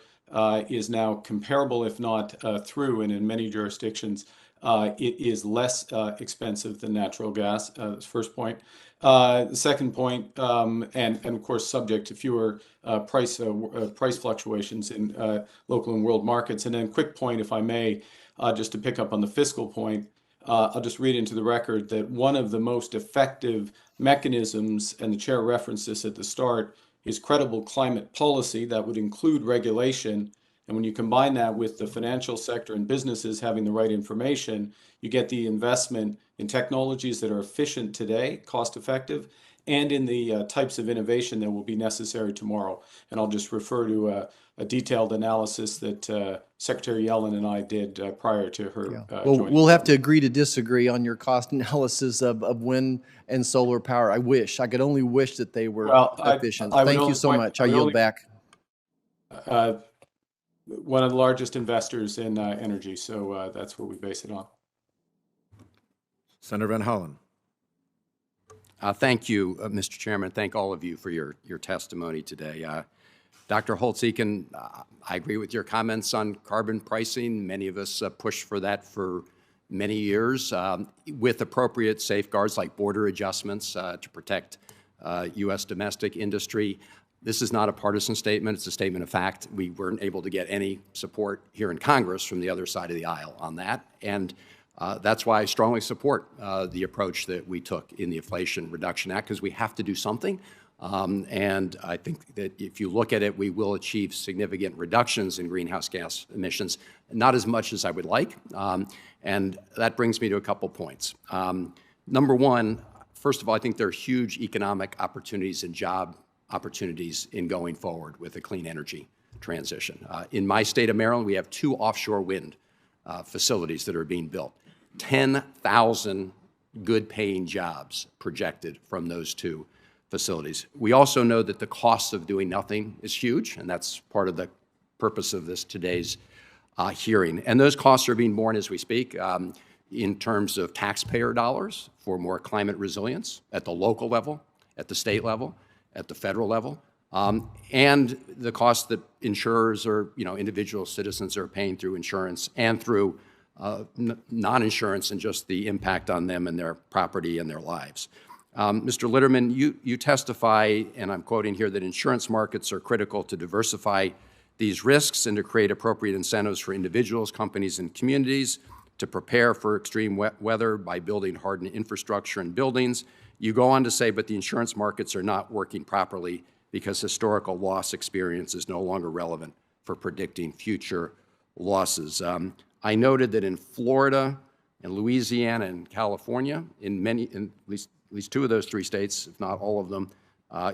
is now comparable, if not through, and in many jurisdictions, it is less expensive than natural gas. That's the first point. The second point, and of course subject to fewer price fluctuations in local and world markets. And then quick point, if I may, just to pick up on the fiscal point, I'll just read into the record that one of the most effective mechanisms, and the chair referenced this at the start, is credible climate policy that would include regulation. And when you combine that with the financial sector and businesses having the right information, you get the investment in technologies that are efficient today, cost effective, and in the types of innovation that will be necessary tomorrow. And I'll just refer to a detailed analysis that Secretary Yellen and I did prior to her Well, joining. we'll have to agree to disagree on your cost analysis of wind and solar power. I could only wish that they were efficient. I would Thank you only so point- much. I I would yield only- back. One of the largest investors in energy, so that's what we base it on. Senator Van Hollen. Thank you, Mr. Chairman. Thank all of you for your testimony today. Dr. Holtz-Eakin, I agree with your comments on carbon pricing. Many of us pushed for that for many years with appropriate safeguards like border adjustments to protect U.S. domestic industry. This is not a partisan statement. It's a statement of fact. We weren't able to get any support here in Congress from the other side of the aisle on that. And that's why I strongly support the approach that we took in the Inflation Reduction Act, because we have to do something. And I think that if you look at it, we will achieve significant reductions in greenhouse gas emissions, not as much as I would like. And that brings me to a couple points. Number one, first of all, I think there are huge economic opportunities and job opportunities in going forward with a clean energy transition. In my state of Maryland, we have 2 offshore wind facilities that are being built. 10,000 good-paying jobs projected from those 2 facilities. We also know that the cost of doing nothing is huge, and that's part of the purpose of today's hearing. And those costs are being borne as we speak in terms of taxpayer dollars for more climate resilience at the local level, at the state level, at the federal level, and the cost that insurers or individual citizens are paying through insurance and through non-insurance, and just the impact on them and their property and their lives. Mr. Litterman, you testify, and I'm quoting here, that insurance markets are critical to diversify these risks and to create appropriate incentives for individuals, companies, and communities to prepare for extreme weather by building hardened infrastructure and buildings. You go on to say, but the insurance markets are not working properly because historical loss experience is no longer relevant for predicting future losses. I noted that in Florida and Louisiana and California, in at least 2 of those 3 states, if not all of them,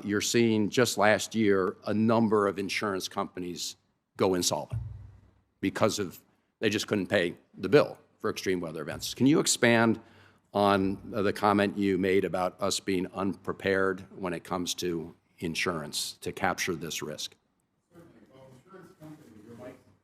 you're seeing just last year a number of insurance companies go insolvent because they just couldn't pay the bill for extreme weather events. Can you expand on the comment you made about us being unprepared when it comes to insurance to capture this risk?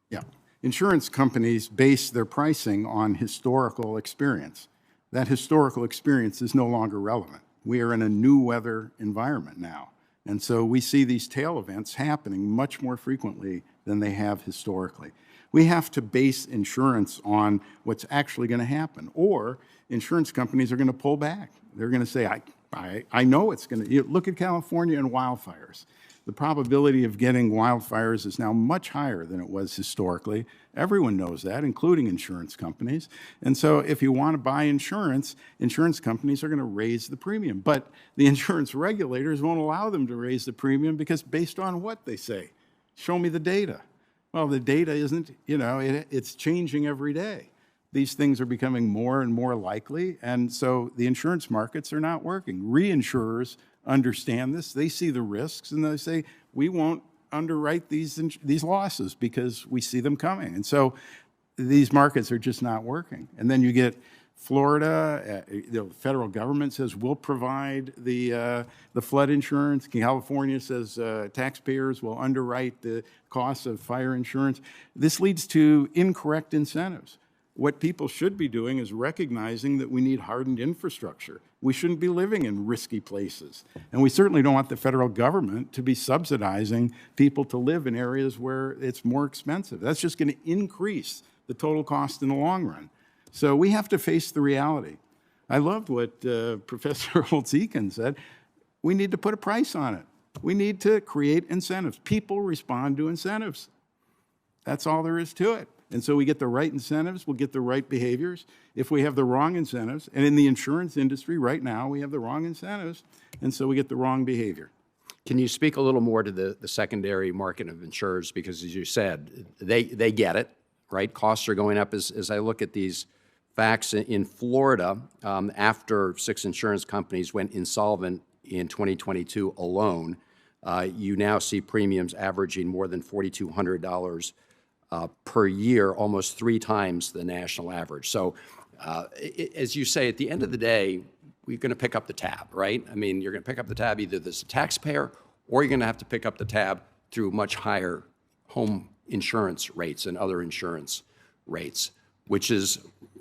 Yeah. Insurance companies base their pricing on historical experience. That historical experience is no longer relevant. We are in a new weather environment now. And so we see these tail events happening much more frequently than they have historically. We have to base insurance on what's actually going to happen, or insurance companies are going to pull back. They're going to say, I know it's going to. Look at California and wildfires. The probability of getting wildfires is now much higher than it was historically. Everyone knows that, including insurance companies. And so if you want to buy insurance, insurance companies are going to raise the premium. But the insurance regulators won't allow them to raise the premium because based on what they say. Show me the data. Well, the data isn't, it's changing every day. These things are becoming more and more likely, and so the insurance markets are not working. Reinsurers understand this. They see the risks, and they say, we won't underwrite these losses because we see them coming. And so these markets are just not working. And then you get Florida, the federal government says we'll provide the flood insurance. California says taxpayers will underwrite the costs of fire insurance. This leads to incorrect incentives. What people should be doing is recognizing that we need hardened infrastructure. We shouldn't be living in risky places. And we certainly don't want the federal government to be subsidizing people to live in areas where it's more expensive. That's just going to increase the total cost in the long run. So we have to face the reality. I loved what Professor Holtz-Eakin said. We need to put a price on it. We need to create incentives. People respond to incentives. That's all there is to it. And so we get the right incentives, we'll get the right behaviors. If we have the wrong incentives, and in the insurance industry right now, we have the wrong incentives, and so we get the wrong behavior. Can you speak a little more to the secondary market of insurers? Because as you said, they get it, right? Costs are going up. As I look at these facts in Florida, after 6 insurance companies went insolvent in 2022 alone, you now see premiums averaging more than $4,200 per year, almost 3 times the national average. So as you say, at the end of the day, we're going to pick up the tab, right? I mean, you're going to pick up the tab either as a taxpayer or you're going to have to pick up the tab through much higher home insurance rates and other insurance rates, which is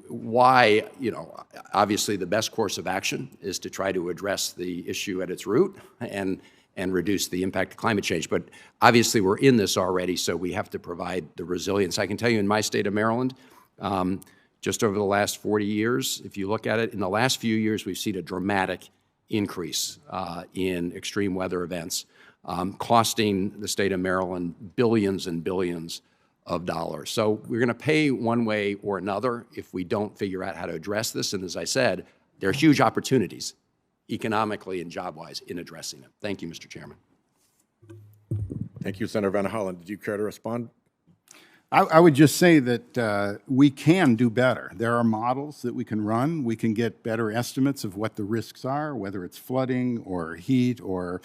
why, you know, obviously the best course of action is to try to address the issue at its root and reduce the impact of climate change. But obviously we're in this already, so we have to provide the resilience. I can tell you in my state of Maryland, just over the last 40 years, if you look at it, in the last few years, we've seen a dramatic increase in extreme weather events, costing the state of Maryland billions and billions of dollars. So we're going to pay one way or another if we don't figure out how to address this. And as I said, there are huge opportunities economically and job-wise in addressing it. Thank you, Mr. Chairman. Thank you, Senator Van Hollen. Did you care to respond? I would just say that we can do better. There are models that we can run. We can get better estimates of what the risks are, whether it's flooding or heat or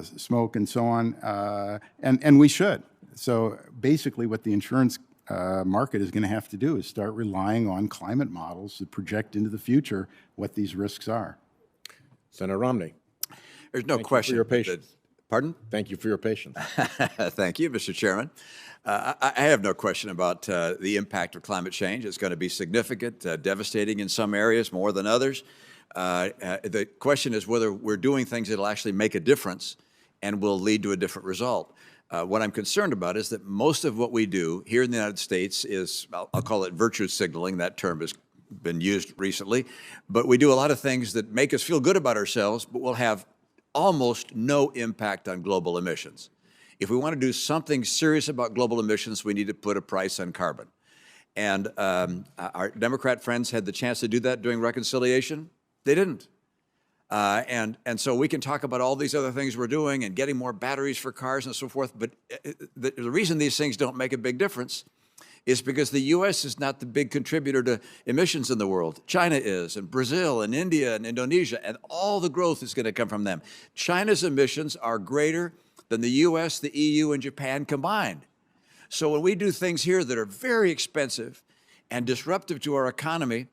smoke and so on, and we should. So basically what the insurance market is going to have to do is start relying on climate models that project into the future what these risks are. Senator Romney. There's no question. Thank you for your patience. Pardon? Thank you for your patience. Thank you, Mr. Chairman. I have no question about the impact of climate change. It's going to be significant, devastating in some areas more than others. The question is whether we're doing things that will actually make a difference and will lead to a different result. What I'm concerned about is that most of what we do here in the United States is, I'll call it virtue signaling. That term has been used recently. But we do a lot of things that make us feel good about ourselves, but will have almost no impact on global emissions. If we want to do something serious about global emissions, we need to put a price on carbon. And our Democrat friends had the chance to do that during reconciliation. They didn't. And so we can talk about all these other things we're doing and getting more batteries for cars and so forth, but the reason these things don't make a big difference is because the U.S. is not the big contributor to emissions in the world. China is, and Brazil, and India, and Indonesia, and all the growth is going to come from them. China's emissions are greater than the U.S., the EU, and Japan combined. So when we do things here that are very expensive and disruptive to our economy,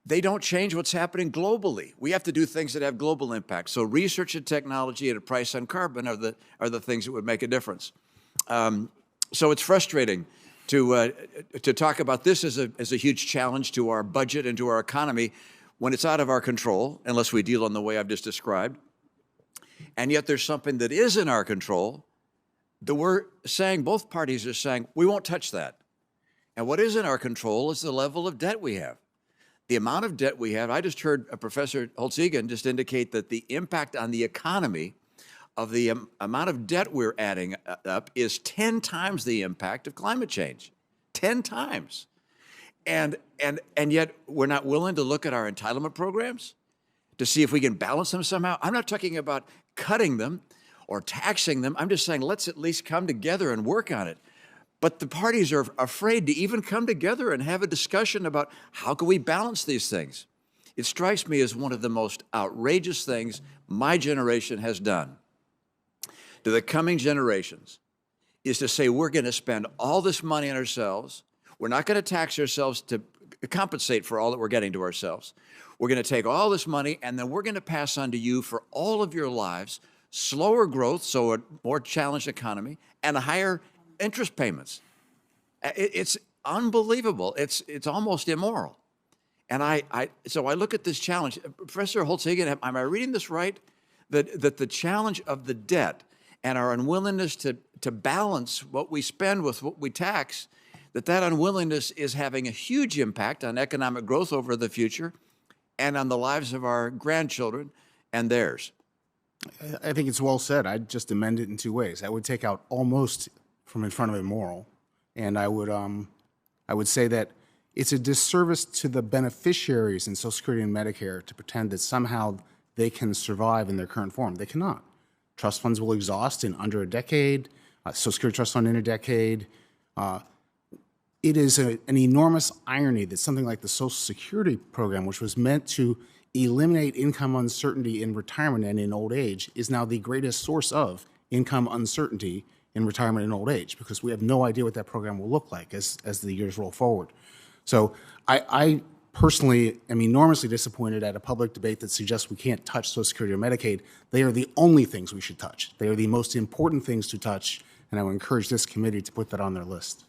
they don't change what's happening globally. We have to do things that have global impact. So research and technology at a price on carbon are the things that would make a difference. So it's frustrating to talk about this as a huge challenge to our budget and to our economy when it's out of our control, unless we deal in the way I've just described. And yet there's something that is in our control that we're saying, both parties are saying, we won't touch that. And what is in our control is the level of debt we have. The amount of debt we have, I just heard Professor Holtz-Eakin just indicate that the impact on the economy of the amount of debt we're adding up is 10 times the impact of climate change. 10 times. And yet we're not willing to look at our entitlement programs to see if we can balance them somehow. I'm not talking about cutting them or taxing them. I'm just saying let's at least come together and work on it. But the parties are afraid to even come together and have a discussion about how can we balance these things. It strikes me as one of the most outrageous things my generation has done to the coming generations is to say we're going to spend all this money on ourselves. We're not going to tax ourselves to compensate for all that we're getting to ourselves. We're going to take all this money, and then we're going to pass on to you for all of your lives slower growth, so a more challenged economy, and higher interest payments. It's unbelievable. It's almost immoral. And so I look at this challenge. Professor Holtz-Eakin, am I reading this right? That the challenge of the debt and our unwillingness to balance what we spend with what we tax, that unwillingness is having a huge impact on economic growth over the future and on the lives of our grandchildren and theirs. I think it's well said. I'd just amend it in two ways. I would take out almost from in front of immoral, and I would say that it's a disservice to the beneficiaries in Social Security and Medicare to pretend that somehow they can survive in their current form. They cannot. Trust funds will exhaust in under a decade, Social Security trust fund in a decade. It is an enormous irony that something like the Social Security program, which was meant to eliminate income uncertainty in retirement and in old age, is now the greatest source of income uncertainty in retirement and old age, because we have no idea what that program will look like as the years roll forward. So I personally am enormously disappointed at a public debate that suggests we can't touch Social Security or Medicaid. They are the only things we should touch. They are the most important things to touch, and I would encourage this committee to put that on their list.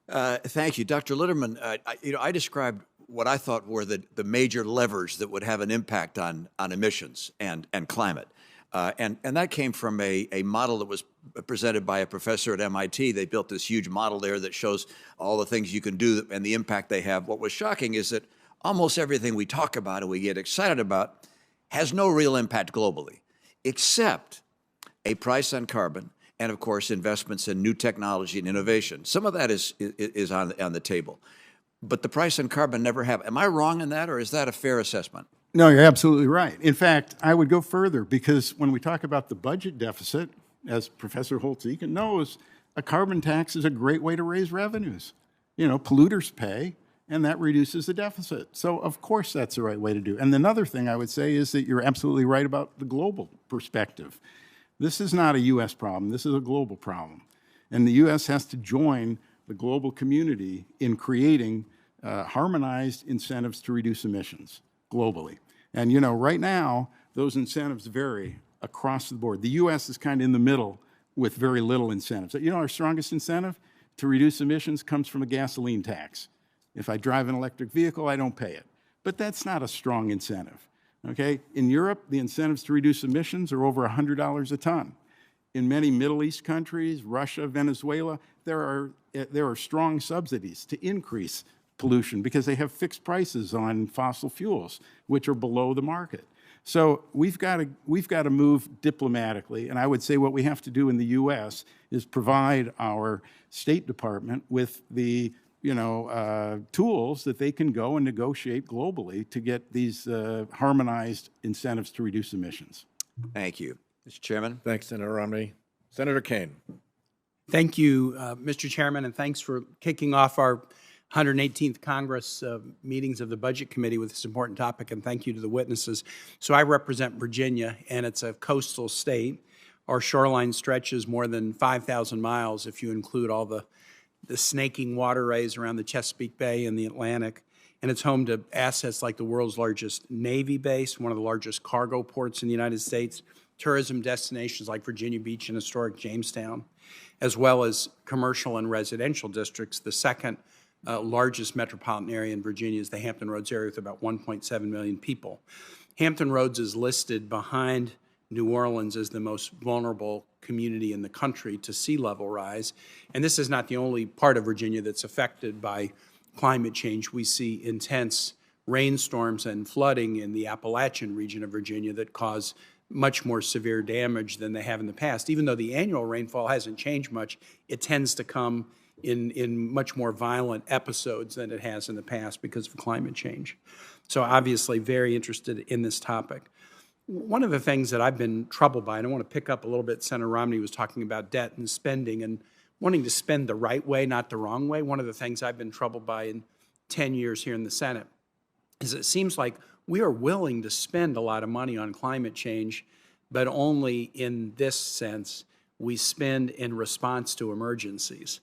Thank you. Dr. Litterman, I described what I thought were the major levers that would have an impact on emissions and climate. And that came from a model that was presented by a professor at MIT. They built this huge model there that shows all the things you can do and the impact they have. What was shocking is that almost everything we talk about and we get excited about has no real impact globally, except a price on carbon and, of course, investments in new technology and innovation. Some of that is on the table. But the price on carbon never happened. Am I wrong in that, or is that a fair assessment? No, you're absolutely right. In fact, I would go further, because when we talk about the budget deficit, as Professor Holtz-Eakin knows, a carbon tax is a great way to raise revenues. Polluters pay, and that reduces the deficit. So, of course, that's the right way to do it. And another thing I would say is that you're absolutely right about the global perspective. This is not a U.S. problem. This is a global problem. And the U.S. has to join the global community in creating harmonized incentives to reduce emissions globally. And, right now, those incentives vary across the board. The U.S. is kind of in the middle with very little incentives. Our strongest incentive to reduce emissions comes from a gasoline tax. If I drive an electric vehicle, I don't pay it. But that's not a strong incentive, okay? In Europe, the incentives to reduce emissions are over $100 a ton. In many Middle East countries, Russia, Venezuela, there are strong subsidies to increase pollution because they have fixed prices on fossil fuels, which are below the market. So we've got to move diplomatically, and I would say what we have to do in the U.S. is provide our State Department with the tools that they can go and negotiate globally to get these harmonized incentives to reduce emissions. Thank you. Mr. Chairman. Thanks, Senator Romney. Senator Kane. Thank you, Mr. Chairman, and thanks for kicking off our 118th Congress meetings of the Budget Committee with this important topic, and thank you to the witnesses. So I represent Virginia, and it's a coastal state. Our shoreline stretches more than 5,000 miles if you include all the snaking waterways around the Chesapeake Bay and the Atlantic. And it's home to assets like the world's largest Navy base, one of the largest cargo ports in the United States, tourism destinations like Virginia Beach and historic Jamestown, as well as commercial and residential districts. The second largest metropolitan area in Virginia is the Hampton Roads area with about 1.7 million people. Hampton Roads is listed behind New Orleans as the most vulnerable community in the country to sea level rise. And this is not the only part of Virginia that's affected by climate change. We see intense rainstorms and flooding in the Appalachian region of Virginia that cause much more severe damage than they have in the past. Even though the annual rainfall hasn't changed much, it tends to come in much more violent episodes than it has in the past because of climate change. So obviously very interested in this topic. One of the things that I've been troubled by, and I want to pick up a little bit, Senator Romney was talking about debt and spending and wanting to spend the right way, not the wrong way. One of the things I've been troubled by in 10 years here in the Senate is it seems like we are willing to spend a lot of money on climate change, but only in this sense, we spend in response to emergencies.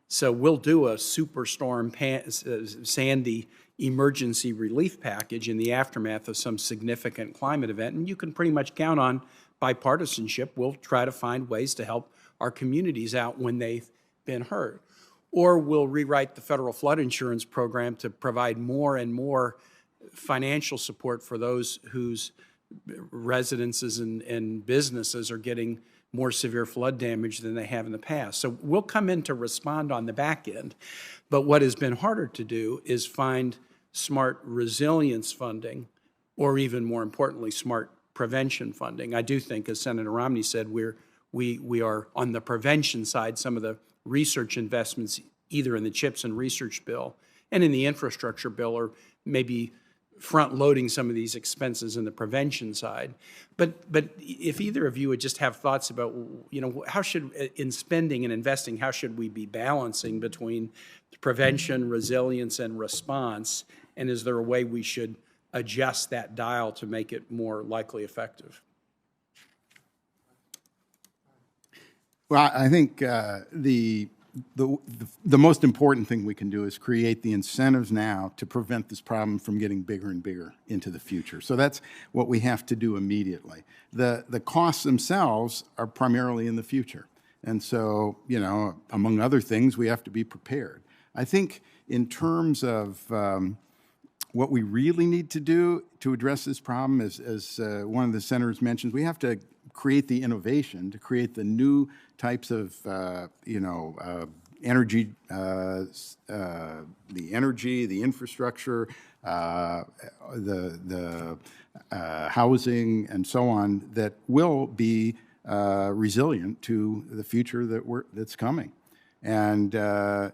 So we'll do a superstorm Sandy emergency relief package in the aftermath of some significant climate event, and you can pretty much count on bipartisanship. We'll try to find ways to help our communities out when they've been hurt. Or we'll rewrite the federal flood insurance program to provide more and more financial support for those whose residences and businesses are getting more severe flood damage than they have in the past. So we'll come in to respond on the back end. But what has been harder to do is find smart resilience funding, or even more importantly, smart prevention funding. I do think, as Senator Romney said, we are on the prevention side. Some of the research investments, either in the CHIPS and research bill and in the infrastructure bill, or maybe front-loading some of these expenses in the prevention side. But if either of you would just have thoughts about, how should, in spending and investing, how should we be balancing between prevention, resilience, and response? And is there a way we should adjust that dial to make it more likely effective? Well, I think the most important thing we can do is create the incentives now to prevent this problem from getting bigger and bigger into the future. So that's what we have to do immediately. The costs themselves are primarily in the future. And so, among other things, we have to be prepared. I think in terms of what we really need to do to address this problem, as one of the senators mentioned, we have to create the innovation to create the new types of, energy, the infrastructure, the housing, and so on that will be resilient to the future that's coming. And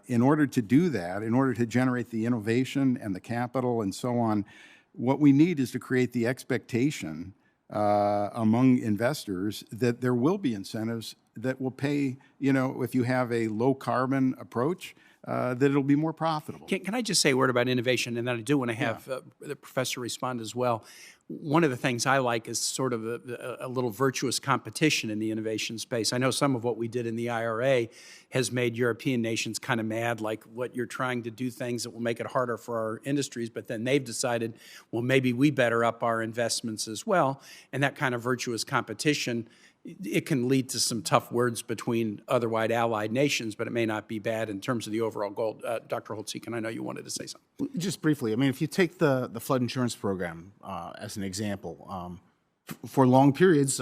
in order to do that, in order to generate the innovation and the capital and so on, what we need is to create the expectation among investors that there will be incentives that will pay, if you have a low carbon approach, that it'll be more profitable. Can I just say a word about innovation? And then I do want to have the professor respond as well. One of the things I like is sort of a little virtuous competition in the innovation space. I know some of what we did in the IRA has made European nations kind of mad, like what you're trying to do things that will make it harder for our industries, but then they've decided, well, maybe we better up our investments as well. And that kind of virtuous competition, it can lead to some tough words between otherwise allied nations, but it may not be bad in terms of the overall goal. Dr. Holtz-Eakin, I know you wanted to say something. Just briefly, I mean, if you take the flood insurance program as an example, for long periods,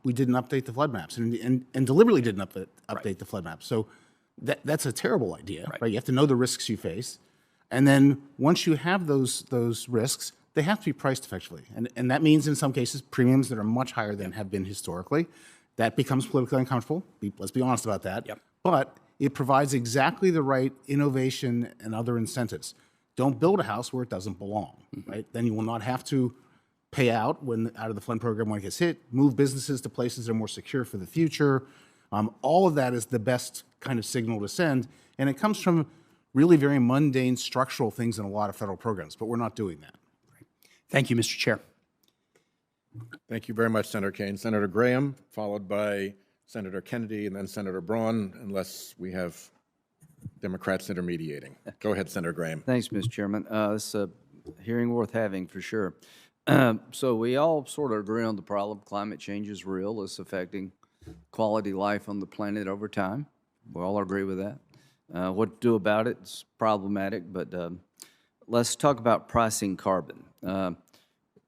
we didn't update the flood maps and deliberately didn't update the flood maps. So that's a terrible idea, right? You have to know the risks you face. And then once you have those risks, they have to be priced effectively. And that means in some cases premiums that are much higher than have been historically. That becomes politically uncomfortable. Let's be honest about that. But it provides exactly the right innovation and other incentives. Don't build a house where it doesn't belong, right? Then you will not have to pay out of the flood program when it gets hit, move businesses to places that are more secure for the future. All of that is the best kind of signal to send. And it comes from really very mundane structural things in a lot of federal programs, but we're not doing that. Thank you, Mr. Chair. Thank you very much, Senator Kane. Senator Graham, followed by Senator Kennedy, and then Senator Braun, unless we have Democrats intermediating. Go ahead, Senator Graham. Thanks, Mr. Chairman. This is a hearing worth having for sure. So we all sort of agree on the problem. Climate change is real. It's affecting quality of life on the planet over time. We all agree with that. What to do about it is problematic, but let's talk about pricing carbon.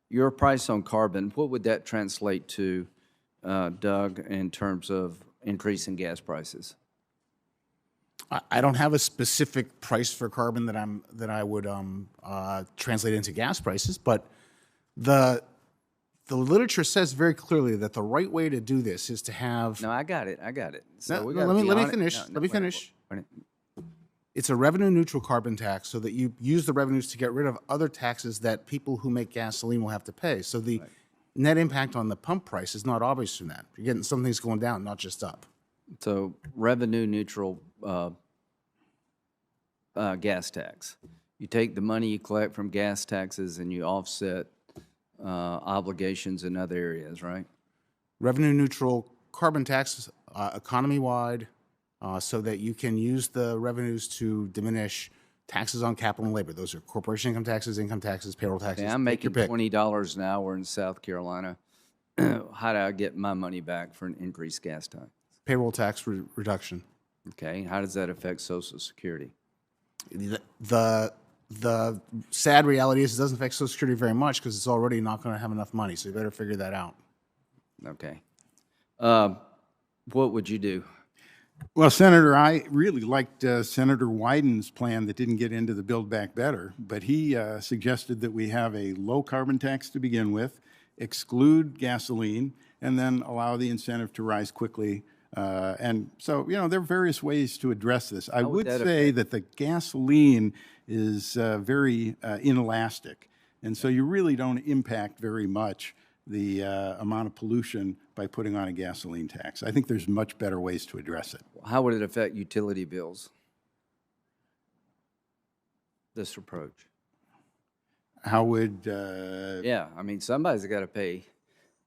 Your price on carbon, what would that translate to, Doug, in terms of increasing gas prices? I don't have a specific price for carbon that I would translate into gas prices, but the literature says very clearly that the right way to do this is to have. No, I got it. So let me finish. Let me finish. It's a revenue-neutral carbon tax so that you use the revenues to get rid of other taxes that people who make gasoline will have to pay. So the net impact on the pump price is not obvious from that. You're getting some things going down, not just up. So revenue-neutral gas tax. You take the money you collect from gas taxes and you offset obligations in other areas, right? Revenue-neutral carbon tax, economy-wide, so that you can use the revenues to diminish taxes on capital and labor. Those are corporation income taxes, payroll taxes. Okay, I'm Take your making pick. $20 an hour in South Carolina. How do I get my money back for an increased gas tax? Payroll tax reduction. Okay, how does that affect Social Security? The sad reality is it doesn't affect Social Security very much because it's already not going to have enough money. So you better figure that out. Okay. What would you do? Well, Senator, I really liked Senator Wyden's plan that didn't get into the Build Back Better, but he suggested that we have a low carbon tax to begin with, exclude gasoline, and then allow the incentive to rise quickly. And so, there are various ways to address this. I would that say that the gasoline is very inelastic, and so you really don't impact very much the amount of pollution by putting on a gasoline tax. I think there's much better ways to address it. How would it affect utility bills? This approach. How would, Yeah, I mean, somebody's got to pay.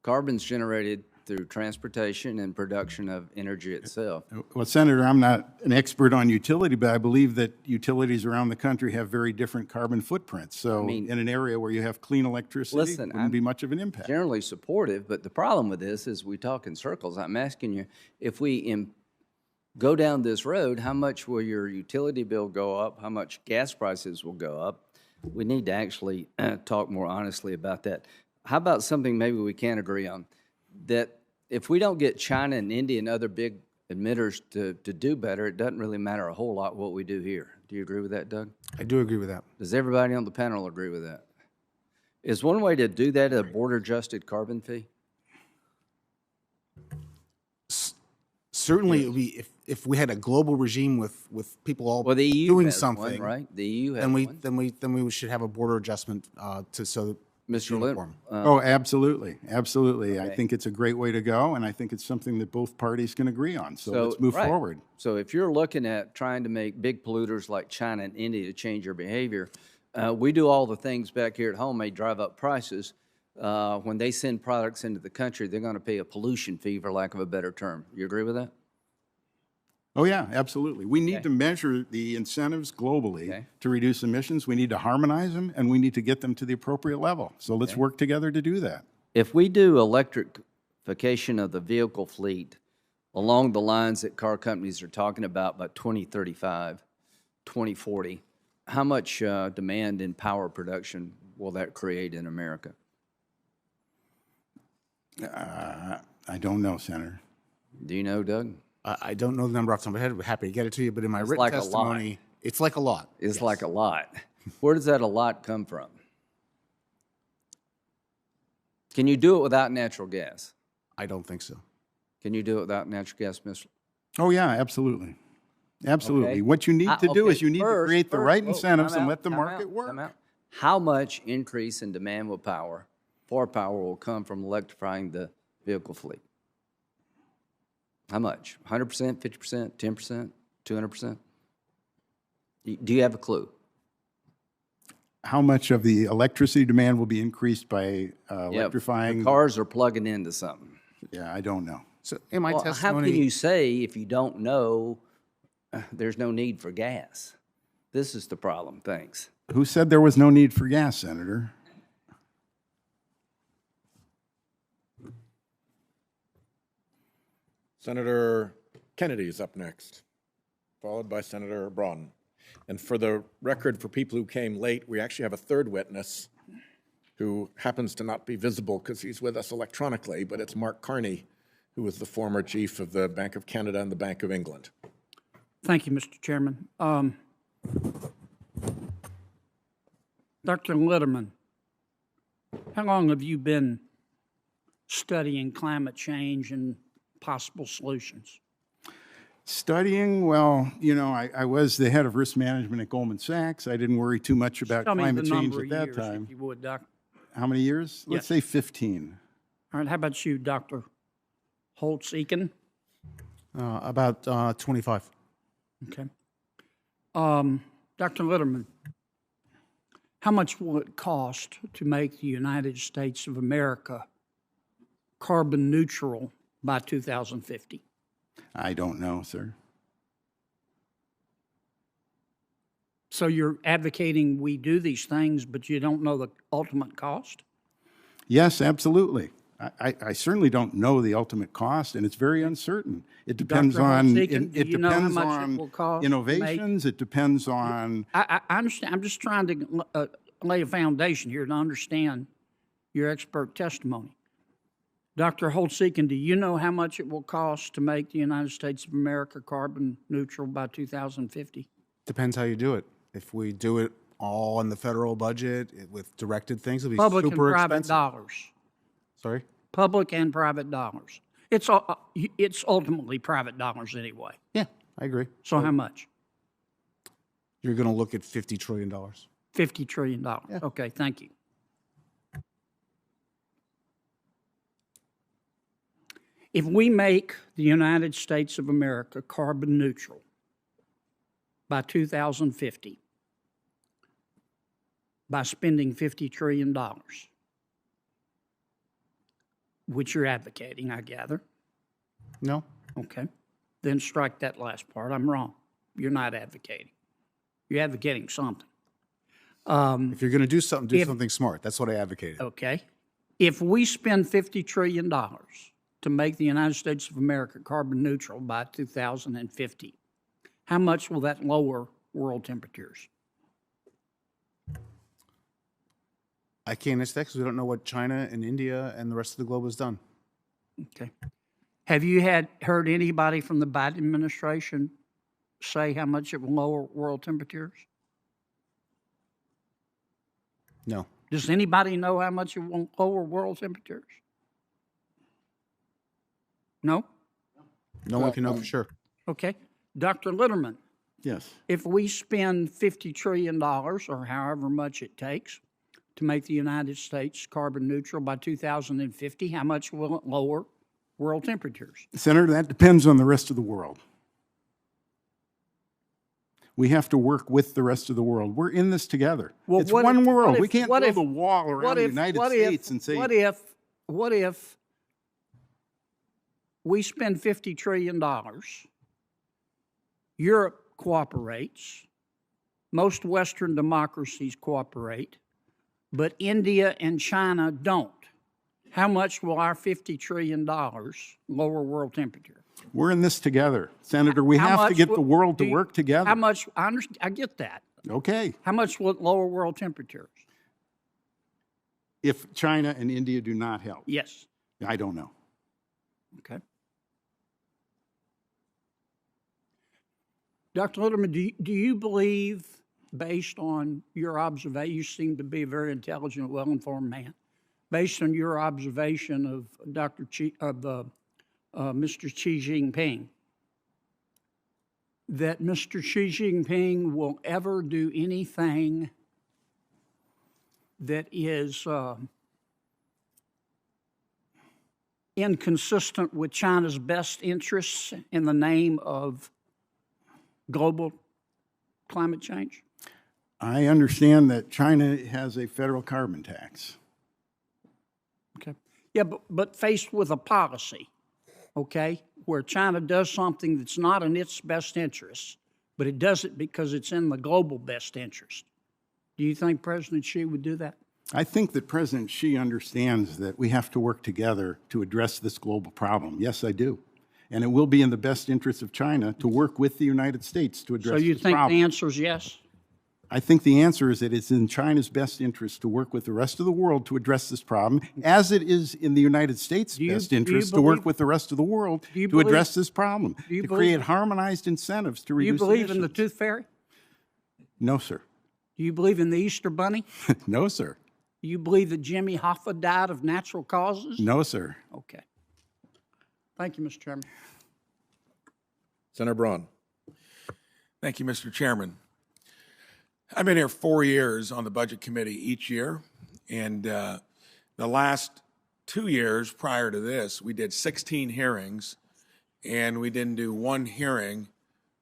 Carbon's generated through transportation and production of energy itself. well, Senator, I'm not an expert on utility, but I believe that utilities around the country have very different carbon footprints. So mean- in an area where you have clean electricity, Listen, it wouldn't be much of an impact. Generally supportive, but the problem with this is we talk in circles. I'm asking you, if we go down this road, how much will your utility bill go up? How much gas prices will go up? We need to actually talk more honestly about that. How about something maybe we can agree on? That if we don't get China and India and other big emitters to do better, it doesn't really matter a whole lot what we do here. Do you agree with that, Doug? I do agree with that. Does everybody on the panel agree with that? Is one way to do that a border-adjusted carbon fee? Certainly, it would be if we had a global regime with people all Well, the EU doing has something, one, right? The EU has then one. then we should have a border adjustment so that Mr. uniform. Oh, absolutely, absolutely. I Okay. think it's a great way to go, and I think it's something that both parties can agree on. So let's move right. forward. So if you're looking at trying to make big polluters like China and India to change their behavior, we do all the things back here at home, may drive up prices. When they send products into the country, they're going to pay a pollution fee, for lack of a better term. You agree with that? Oh, yeah, absolutely. We need to measure the incentives globally to reduce emissions. We need to harmonize them, and we need to get them to the appropriate level. So let's work together to do that. If we do electrification of the vehicle fleet along the lines that car companies are talking about by 2035, 2040, how much demand in power production will that create in America? I don't know, Senator. Do you know, Doug? I don't know the number off the top of my head. We're happy to get it to you, but in my written like a lot. testimony, it's like a lot. It's like a lot. Where does that a lot come from? Can you do it without natural gas? I don't think so. Can you do it without natural gas, Mr.? Oh, yeah, absolutely. Absolutely. Okay. What you need to do is you need to First, create the right whoa, incentives time and out, let the time market out, work. time out. How much increase in demand for power will come from electrifying the vehicle fleet? How much? 100%, 50%, 10%, 200%? Do you have a clue? How much of the electricity demand will be increased by electrifying? The cars are plugging into something. Yeah, I don't know. So in my Well, how testimony, can you say if you don't know there's no need for gas? This is the problem. Thanks. Who said there was no need for gas, Senator? Senator Kennedy is up next, followed by Senator Braun. And for the record, for people who came late, we actually have a third witness who happens to not be visible because he's with us electronically, but it's Mark Carney, who was the former chief of the Bank of Canada and the Bank of England. Thank you, Mr. Chairman. Dr. Litterman, how long have you been studying climate change and possible solutions? Studying, well, I was the head of risk management at Goldman Sachs. I didn't worry too much about Tell me climate the change number at of that years, time. if you would, Doc. How many years? Let's say 15. All right, how about you, Dr. Holtz-Eakin? about 25. Okay. Dr. Litterman, how much will it cost to make the United States of America carbon neutral by 2050? I don't know, sir. So you're advocating we do these things, but you don't know the ultimate cost? Yes, absolutely. I certainly don't know the ultimate cost, and it's very uncertain. It depends Dr. on, Holtz-Eakin, do it you know how depends much it on will cost to innovations, it depends on, I understand. I'm just trying to lay a foundation here to understand your expert testimony. Dr. Holtz-Eakin, do you know how much it will cost to make the United States of America carbon neutral by 2050? Depends how you do it. If we do it all in the federal budget with directed things, it'll be Public and super private expensive. dollars. Sorry? Public and private dollars. It's ultimately private dollars anyway. Yeah, I agree. So how much? You're going to look at $50 trillion. $50 trillion. Okay, thank you. If we make the United States of America carbon neutral by 2050 by spending $50 trillion, which you're advocating, I gather. No? Okay. Then strike that last part. I'm wrong. You're not advocating. You're advocating something. If you're going to do something, do something smart. That's what I advocated. Okay. If we spend $50 trillion to make the United States of America carbon neutral by 2050, how much will that lower world temperatures? I can't answer that because we don't know what China and India and the rest of the globe has done. Okay. Have you heard anybody from the Biden administration say how much it will lower world temperatures? No. Does anybody know how much it will lower world temperatures? No? No one can know for sure. Okay. Dr. Litterman, yes. if we spend $50 trillion, or however much it takes, to make the United States carbon neutral by 2050, how much will it lower world temperatures? Senator, that depends on the rest of the world. We have to work with the rest of the world. We're in this together. Well, it's one world. We can't build if- a wall around the United States and say, what if we spend $50 trillion, Europe cooperates, most Western democracies cooperate, but India and China don't? How much will our $50 trillion lower world temperature? we're in this together. Senator, we How have to much get the will- world do to you- work together. How much? I get that. Okay. How much will it lower world temperatures? If China and India do not help, Yes. I don't know. Okay. Dr. Litterman, do you believe, based on your observation, you seem to be a very intelligent, well-informed man, based on your observation of Mr. Xi Jinping, that Mr. Xi Jinping will ever do anything that is inconsistent with China's best interests in the name of global climate change? I understand that China has a federal carbon tax. Okay. Yeah, but faced with a policy, okay, where China does something that's not in its best interest, but it does it because it's in the global best interest. Do you think President Xi would do that? I think that President Xi understands that we have to work together to address this global problem. Yes, I do. And it will be in the best interest of China to work with the United States to address So you this think problem. the answer is yes? I think the answer is that it's in China's best interest to work with the rest of the world to address this problem, as it is in the United States' best interest to work with the rest of the world to address this problem, to create harmonized incentives to Do you reduce believe in the emissions. tooth fairy? No, sir. Do you believe in the Easter Bunny? No, sir. Do you believe that Jimmy Hoffa died of natural causes? No, sir. Okay. Thank you, Mr. Chairman. Senator Braun. Thank you, Mr. Chairman. I've been here 4 years on the Budget Committee each year, and the last 2 years prior to this, we did 16 hearings, and we didn't do one hearing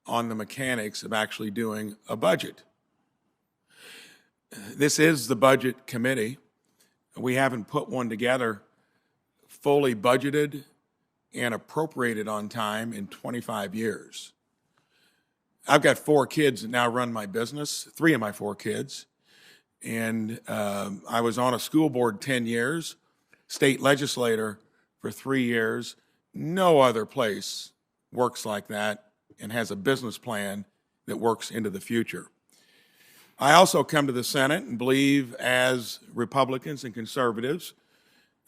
on the mechanics of actually doing a budget. This is the Budget Committee. We haven't put one together fully budgeted and appropriated on time in 25 years. I've got 4 kids that now run my business, 3 of my 4 kids. And I was on a school board 10 years, state legislator for 3 years. No other place works like that and has a business plan that works into the future. I also come to the Senate and believe, as Republicans and conservatives,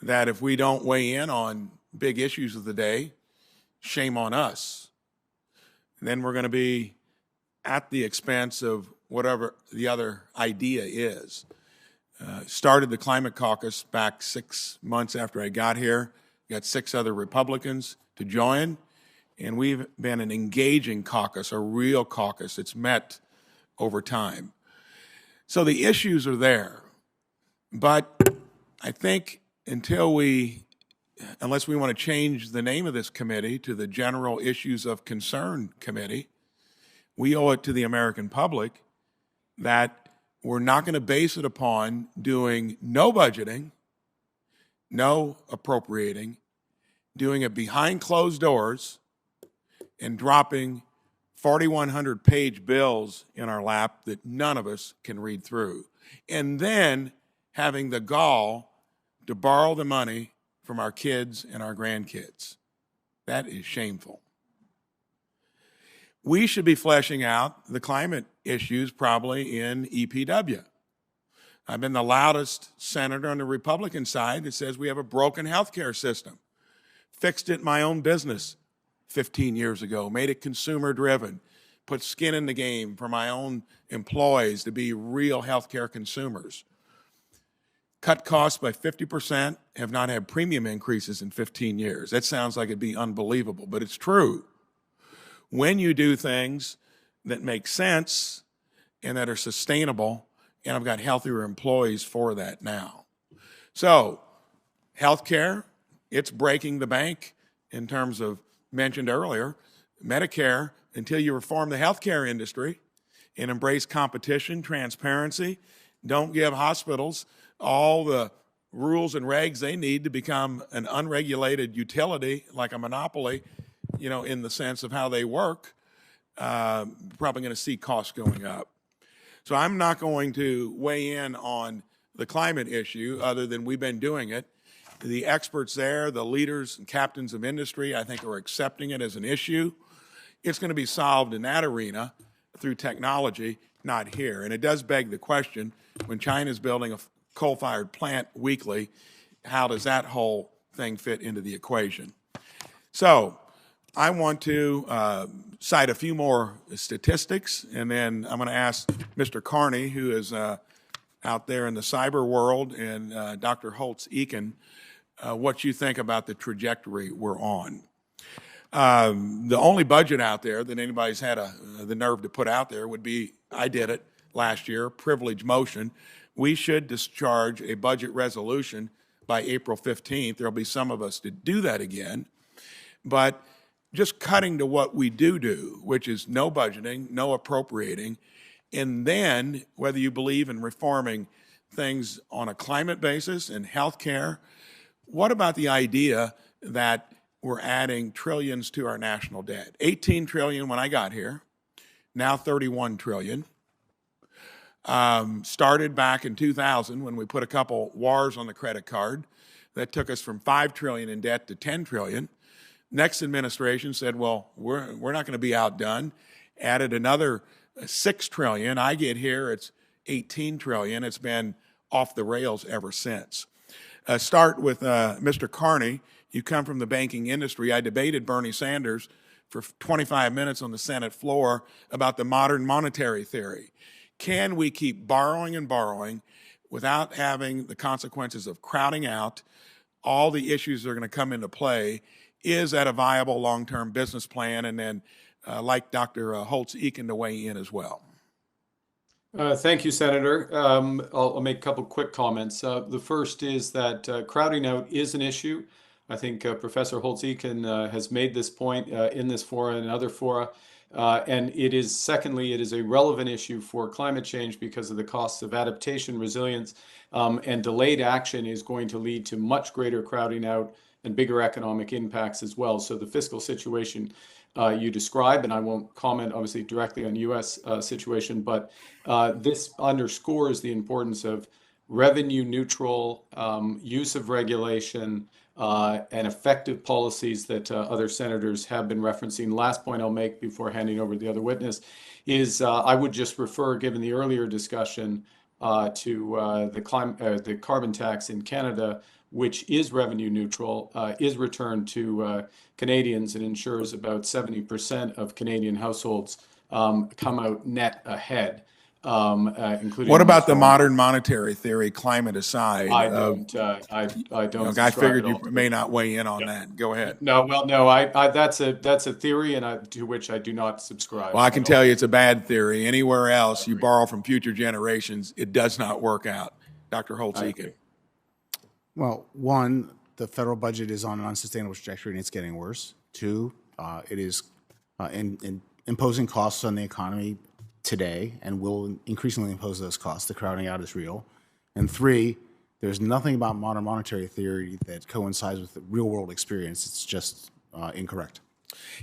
that if we don't weigh in on big issues of the day, shame on us. And then we're going to be at the expense of whatever the other idea is. Started the Climate Caucus back 6 months after I got here. Got 6 other Republicans to join, and we've been an engaging caucus, a real caucus. It's met over time. So the issues are there, but I think unless we want to change the name of this committee to the General Issues of Concern Committee, we owe it to the American public that we're not going to base it upon doing no budgeting, no appropriating, doing it behind closed doors, and dropping 4,100-page bills in our lap that none of us can read through. And then having the gall to borrow the money from our kids and our grandkids. That is shameful. We should be fleshing out the climate issues probably in EPW. I've been the loudest senator on the Republican side that says we have a broken healthcare system. Fixed it in my own business 15 years ago, made it consumer driven, put skin in the game for my own employees to be real healthcare consumers. Cut costs by 50%, have not had premium increases in 15 years. That sounds like it'd be unbelievable, but it's true. When you do things that make sense and that are sustainable, and I've got healthier employees for that now. So, healthcare, it's breaking the bank in terms of, mentioned earlier, Medicare, until you reform the healthcare industry and embrace competition, transparency, don't give hospitals all the rules and regs they need to become an unregulated utility like a monopoly, in the sense of how they work, probably going to see costs going up. So I'm not going to weigh in on the climate issue other than we've been doing it. The experts there, the leaders and captains of industry, I think are accepting it as an issue. It's going to be solved in that arena through technology, not here. And it does beg the question, when China's building a coal-fired plant weekly, how does that whole thing fit into the equation? So I want to cite a few more statistics, and then I'm going to ask Mr. Carney, who is out there in the cyber world, and Dr. Holtz-Eakin, what you think about the trajectory we're on. The only budget out there that anybody's had the nerve to put out there would be, I did it last year, privilege motion. We should discharge a budget resolution by April 15th. There'll be some of us to do that again. But just cutting to what we do, which is no budgeting, no appropriating, and then whether you believe in reforming things on a climate basis and healthcare, what about the idea that we're adding trillions to our national debt? 18 trillion when I got here, now 31 trillion. Started back in 2000 when we put a couple wars on the credit card that took us from 5 trillion in debt to 10 trillion. Next administration said, well, we're not going to be outdone. Added another 6 trillion. I get here, it's 18 trillion. It's been off the rails ever since. Start with Mr. Carney. You come from the banking industry. I debated Bernie Sanders for 25 minutes on the Senate floor about the modern monetary theory. Can we keep borrowing and borrowing without having the consequences of crowding out all the issues that are going to come into play? Is that a viable long-term business plan? And then like Dr. Holtz-Eakin to weigh in as well. Thank you, Senator. I'll make a couple quick comments. The first is that crowding out is an issue. I think Professor Holtz-Eakin has made this point in this fora and other fora. And it is a relevant issue for climate change because of the costs of adaptation, resilience, and delayed action is going to lead to much greater crowding out and bigger economic impacts as well. So the fiscal situation you describe, and I won't comment obviously directly on U.S. Situation, but this underscores the importance of revenue neutral use of regulation and effective policies that other senators have been referencing. Last point I'll make before handing over to the other witness is I would just refer, given the earlier discussion, to the carbon tax in Canada, which is revenue neutral, is returned to Canadians and ensures about 70% of Canadian households come out net ahead, including. What about the modern monetary theory, climate aside? I don't. I don't. I figured you may not weigh in on that. Go ahead. No, well, no. That's a theory, and to which I do not subscribe. Well, I can tell you it's a bad theory. Anywhere else you borrow from future generations, it does not work out. Dr. Holtz-Eakin. Well, one, the federal budget is on an unsustainable trajectory and it's getting worse. Two, it is imposing costs on the economy today and will increasingly impose those costs. The crowding out is real. And three, there's nothing about modern monetary theory that coincides with the real world experience. It's just incorrect.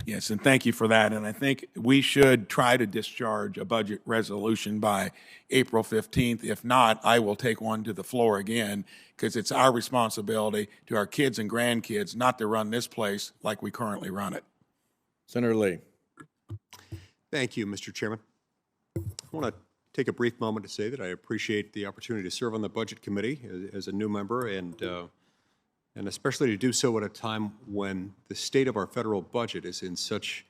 Yes, and thank you for that. And I think we should try to discharge a budget resolution by April 15th. If not, I will take one to the floor again, because it's our responsibility to our kids and grandkids not to run this place like we currently run it. Senator Lee. Thank you, Mr. Chairman. I want to take a brief moment to say that I appreciate the opportunity to serve on the Budget Committee as a new member, and especially to do so at a time when the state of our federal budget is in such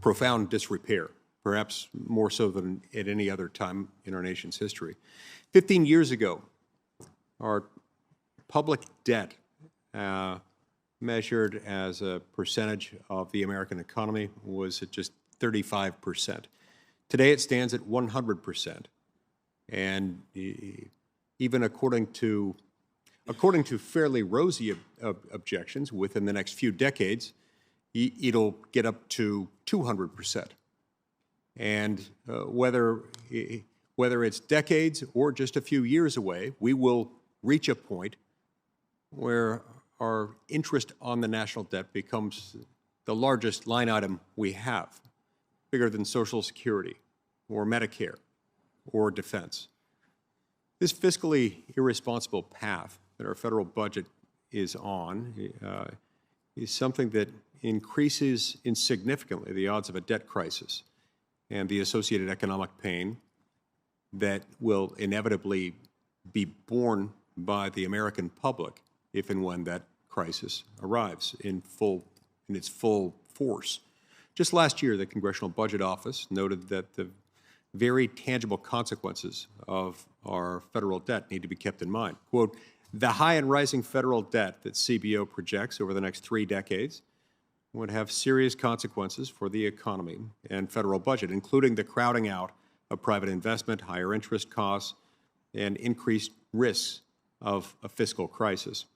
profound disrepair, perhaps more so than at any other time in our nation's history. 15 years ago, our public debt, measured as a percentage of the American economy, was at just 35%. Today it stands at 100%. And even according to fairly rosy objections, within the next few decades, it'll get up to 200%. And whether it's decades or just a few years away, we will reach a point where our interest on the national debt becomes the largest line item we have, bigger than Social Security or Medicare or defense. This fiscally irresponsible path that our federal budget is on is something that increases insignificantly the odds of a debt crisis and the associated economic pain that will inevitably be borne by the American public if and when that crisis arrives in its full force. Just last year, the Congressional Budget Office noted that the very tangible consequences of our federal debt need to be kept in mind. Quote, the high and rising federal debt that CBO projects over the next 3 decades would have serious consequences for the economy and federal budget, including the crowding out of private investment, higher interest costs, and increased risks of a fiscal crisis.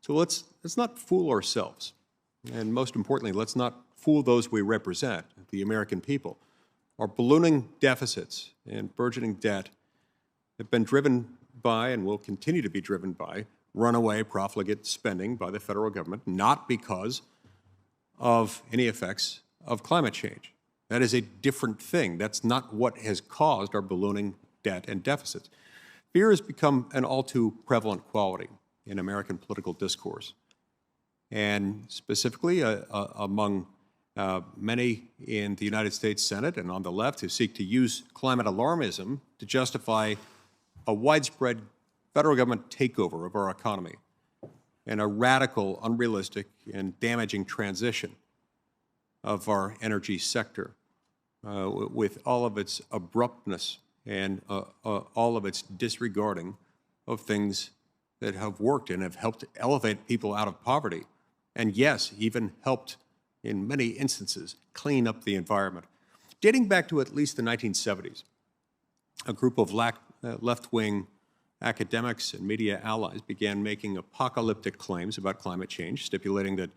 So let's not fool ourselves. And most importantly, let's not fool those we represent, the American people. Our ballooning deficits and burgeoning debt have been driven by and will continue to be driven by runaway profligate spending by the federal government, not because of any effects of climate change. That is a different thing. That's not what has caused our ballooning debt and deficits. Fear has become an all too prevalent quality in American political discourse, and specifically among many in the United States Senate and on the left who seek to use climate alarmism to justify a widespread federal government takeover of our economy and a radical, unrealistic, and damaging transition of our energy sector with all of its abruptness and all of its disregarding of things that have worked and have helped elevate people out of poverty, and yes, even helped, in many instances, clean up the environment. Dating back to at least the 1970s, a group of left-wing academics and media allies began making apocalyptic claims about climate change, stipulating that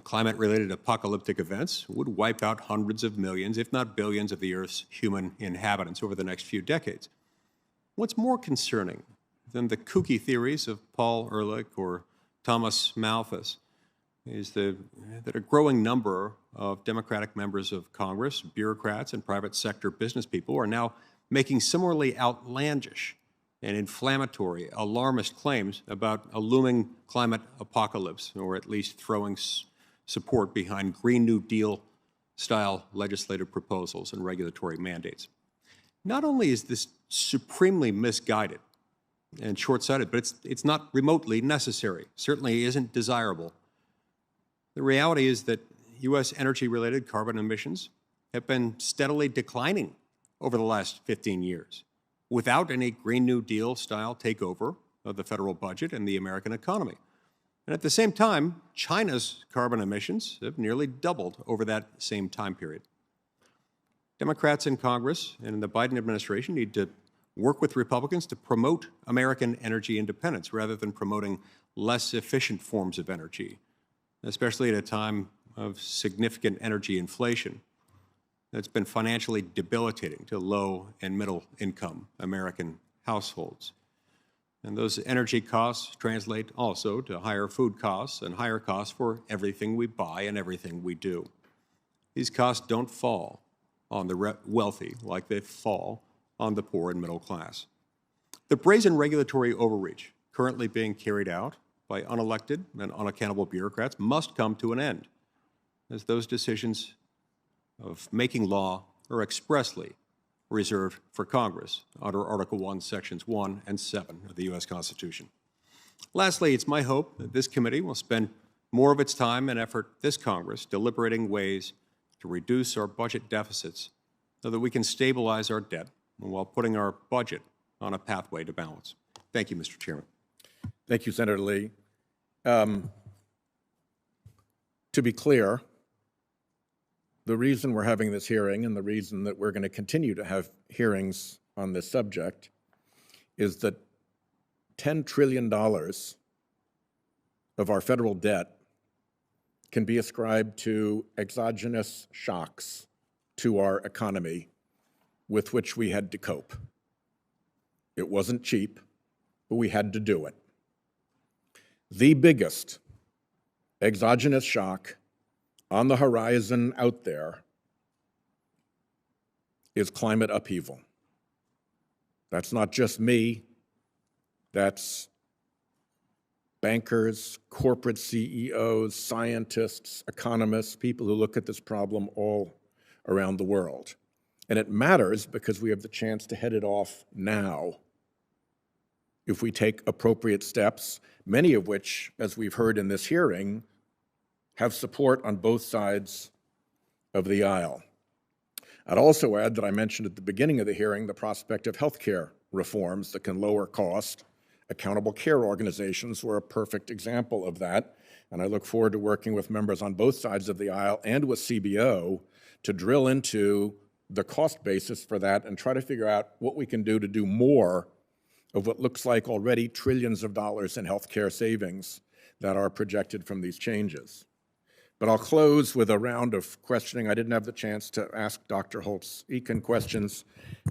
climate-related apocalyptic events would wipe out hundreds of millions, if not billions, of the Earth's human inhabitants over the next few decades. What's more concerning than the kooky theories of Paul Ehrlich or Thomas Malthus, is that a growing number of Democratic members of Congress, bureaucrats, and private sector business people are now making similarly outlandish and inflammatory, alarmist claims about a looming climate apocalypse, or at least throwing support behind Green New Deal-style legislative proposals and regulatory mandates. Not only is this supremely misguided and short-sighted, but it's not remotely necessary, certainly isn't desirable. The reality is that U.S. energy-related carbon emissions have been steadily declining over the last 15 years without any Green New Deal-style takeover of the federal budget and the American economy. And at the same time, China's carbon emissions have nearly doubled over that same time period. Democrats in Congress and in the Biden administration need to work with Republicans to promote American energy independence rather than promoting less efficient forms of energy, especially at a time of significant energy inflation that's been financially debilitating to low and middle income American households. And those energy costs translate also to higher food costs and higher costs for everything we buy and everything we do. These costs don't fall on the wealthy like they fall on the poor and middle class. The brazen regulatory overreach currently being carried out by unelected and unaccountable bureaucrats must come to an end, as those decisions of making law are expressly reserved for Congress under Article 1, Sections 1 and 7 of the U.S. Constitution. Lastly, it's my hope that this committee will spend more of its time and effort this Congress deliberating ways to reduce our budget deficits so that we can stabilize our debt while putting our budget on a pathway to balance. Thank you, Mr. Chairman. Thank you, Senator Lee. To be clear, the reason we're having this hearing and the reason that we're going to continue to have hearings on this subject is that $10 trillion of our federal debt can be ascribed to exogenous shocks to our economy with which we had to cope. It wasn't cheap, but we had to do it. The biggest exogenous shock on the horizon out there is climate upheaval. That's not just me. That's bankers, corporate CEOs, scientists, economists, people who look at this problem all around the world. And it matters because we have the chance to head it off now if we take appropriate steps, many of which, as we've heard in this hearing, have support on both sides of the aisle. I'd also add that I mentioned at the beginning of the hearing the prospect of healthcare reforms that can lower cost. Accountable care organizations were a perfect example of that, and I look forward to working with members on both sides of the aisle and with CBO to drill into the cost basis for that and try to figure out what we can do to do more of what looks like already trillions of dollars in healthcare savings that are projected from these changes. But I'll close with a round of questioning. I didn't have the chance to ask Dr. Holtz-Eakin questions,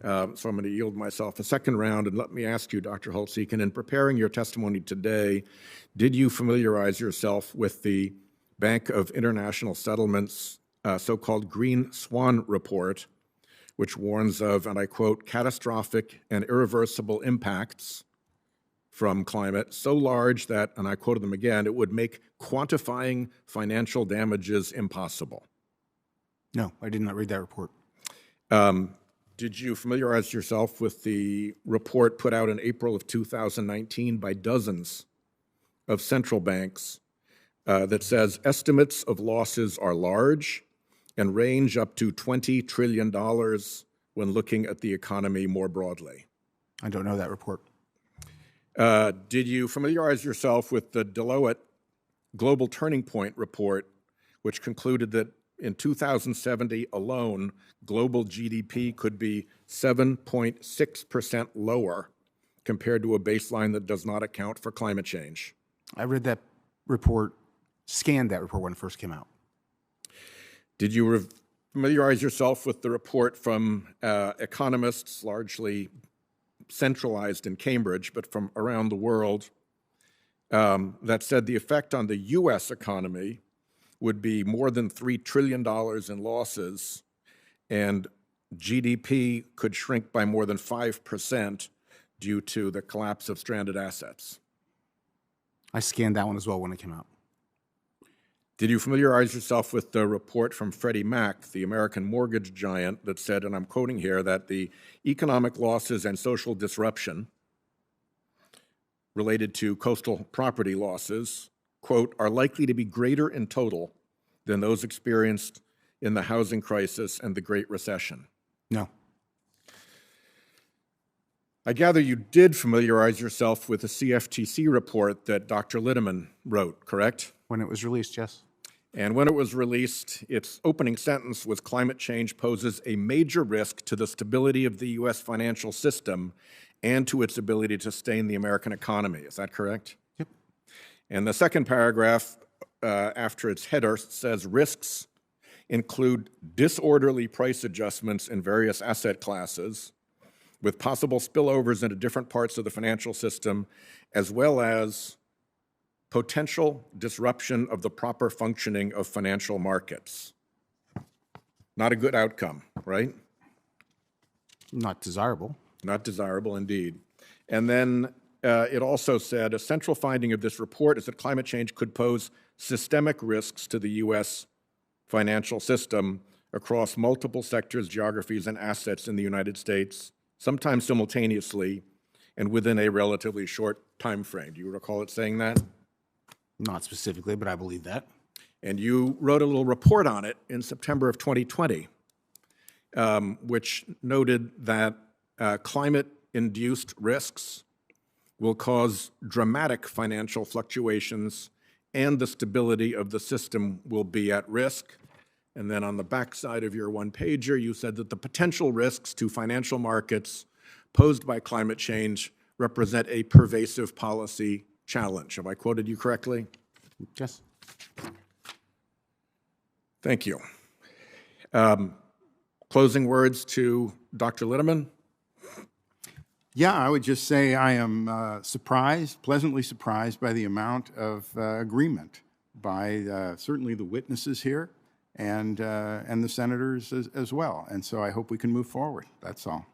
so I'm going to yield myself a second round. And let me ask you, Dr. Holtz-Eakin, in preparing your testimony today, did you familiarize yourself with the Bank of International Settlements so-called Green Swan report, which warns of, and I quote, catastrophic and irreversible impacts from climate so large that, and I quoted them again, it would make quantifying financial damages impossible? No, I did not read that report. Did you familiarize yourself with the report put out in April of 2019 by dozens of central banks that says estimates of losses are large and range up to $20 trillion when looking at the economy more broadly? I don't know that report. Did you familiarize yourself with the Deloitte Global Turning Point report, which concluded that in 2070 alone, global GDP could be 7.6% lower compared to a baseline that does not account for climate change? I read that report, scanned that report when it first came out. Did you familiarize yourself with the report from economists, largely centralized in Cambridge, but from around the world, that said the effect on the U.S. economy would be more than $3 trillion in losses, and GDP could shrink by more than 5% due to the collapse of stranded assets. I scanned that one as well when it came out. Did you familiarize yourself with the report from Freddie Mac, the American mortgage giant, that said, and I'm quoting here, that the economic losses and social disruption related to coastal property losses, quote, are likely to be greater in total than those experienced in the housing crisis and the Great Recession? No. I gather you did familiarize yourself with the CFTC report that Dr. Litterman wrote, correct? When it was released, yes. And when it was released, its opening sentence was, "Climate change poses a major risk to the stability of the U.S. financial system and to its ability to sustain the American economy." Is that correct? Yep. And the second paragraph after its header says, "Risks include disorderly price adjustments in various asset classes, with possible spillovers into different parts of the financial system, as well as potential disruption of the proper functioning of financial markets." Not a good outcome, right? Not desirable. Not desirable, indeed. And then it also said, a central finding of this report is that climate change could pose systemic risks to the U.S. financial system across multiple sectors, geographies, and assets in the United States, sometimes simultaneously and within a relatively short time frame. Do you recall it saying that? Not specifically, but I believe that. And you wrote a little report on it in September of 2020, which noted that climate-induced risks will cause dramatic financial fluctuations and the stability of the system will be at risk. And then on the backside of your one-pager, you said that the potential risks to financial markets posed by climate change represent a pervasive policy challenge. Have I quoted you correctly? Yes. Thank you. Closing words to Dr. Litterman? Yeah, I would just say I am surprised, pleasantly surprised by the amount of agreement by certainly the witnesses here and the senators as well. And so I hope we can move forward. That's all.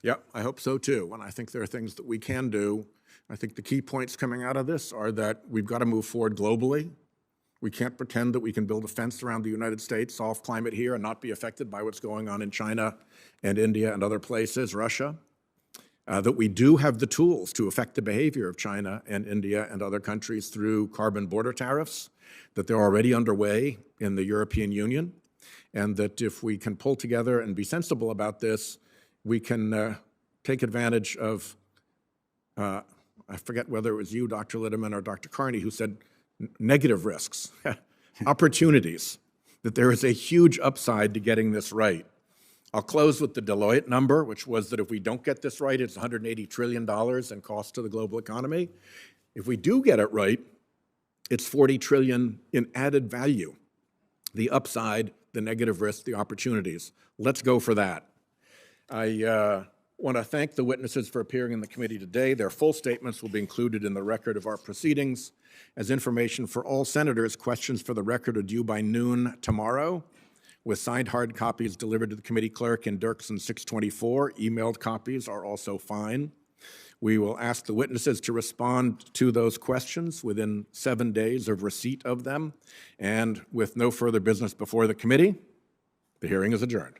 Yeah, I hope so too. And I think there are things that we can do. I think the key points coming out of this are that we've got to move forward globally. We can't pretend that we can build a fence around the United States, solve climate here, and not be affected by what's going on in China and India and other places, Russia. That we do have the tools to affect the behavior of China and India and other countries through carbon border tariffs, that they're already underway in the European Union, and that if we can pull together and be sensible about this, we can take advantage of, I forget whether it was you, Dr. Litterman, or Dr. Carney, who said negative risks, opportunities, that there is a huge upside to getting this right. I'll close with the Deloitte number, which was that if we don't get this right, it's $180 trillion in cost to the global economy. If we do get it right, it's $40 trillion in added value. The upside, the negative risk, the opportunities. Let's go for that. I want to thank the witnesses for appearing in the committee today. Their full statements will be included in the record of our proceedings. As information for all senators, questions for the record are due by noon tomorrow, with signed hard copies delivered to the committee clerk in Dirksen 624. Emailed copies are also fine. We will ask the witnesses to respond to those questions within 7 days of receipt of them. And with no further business before the committee, the hearing is adjourned.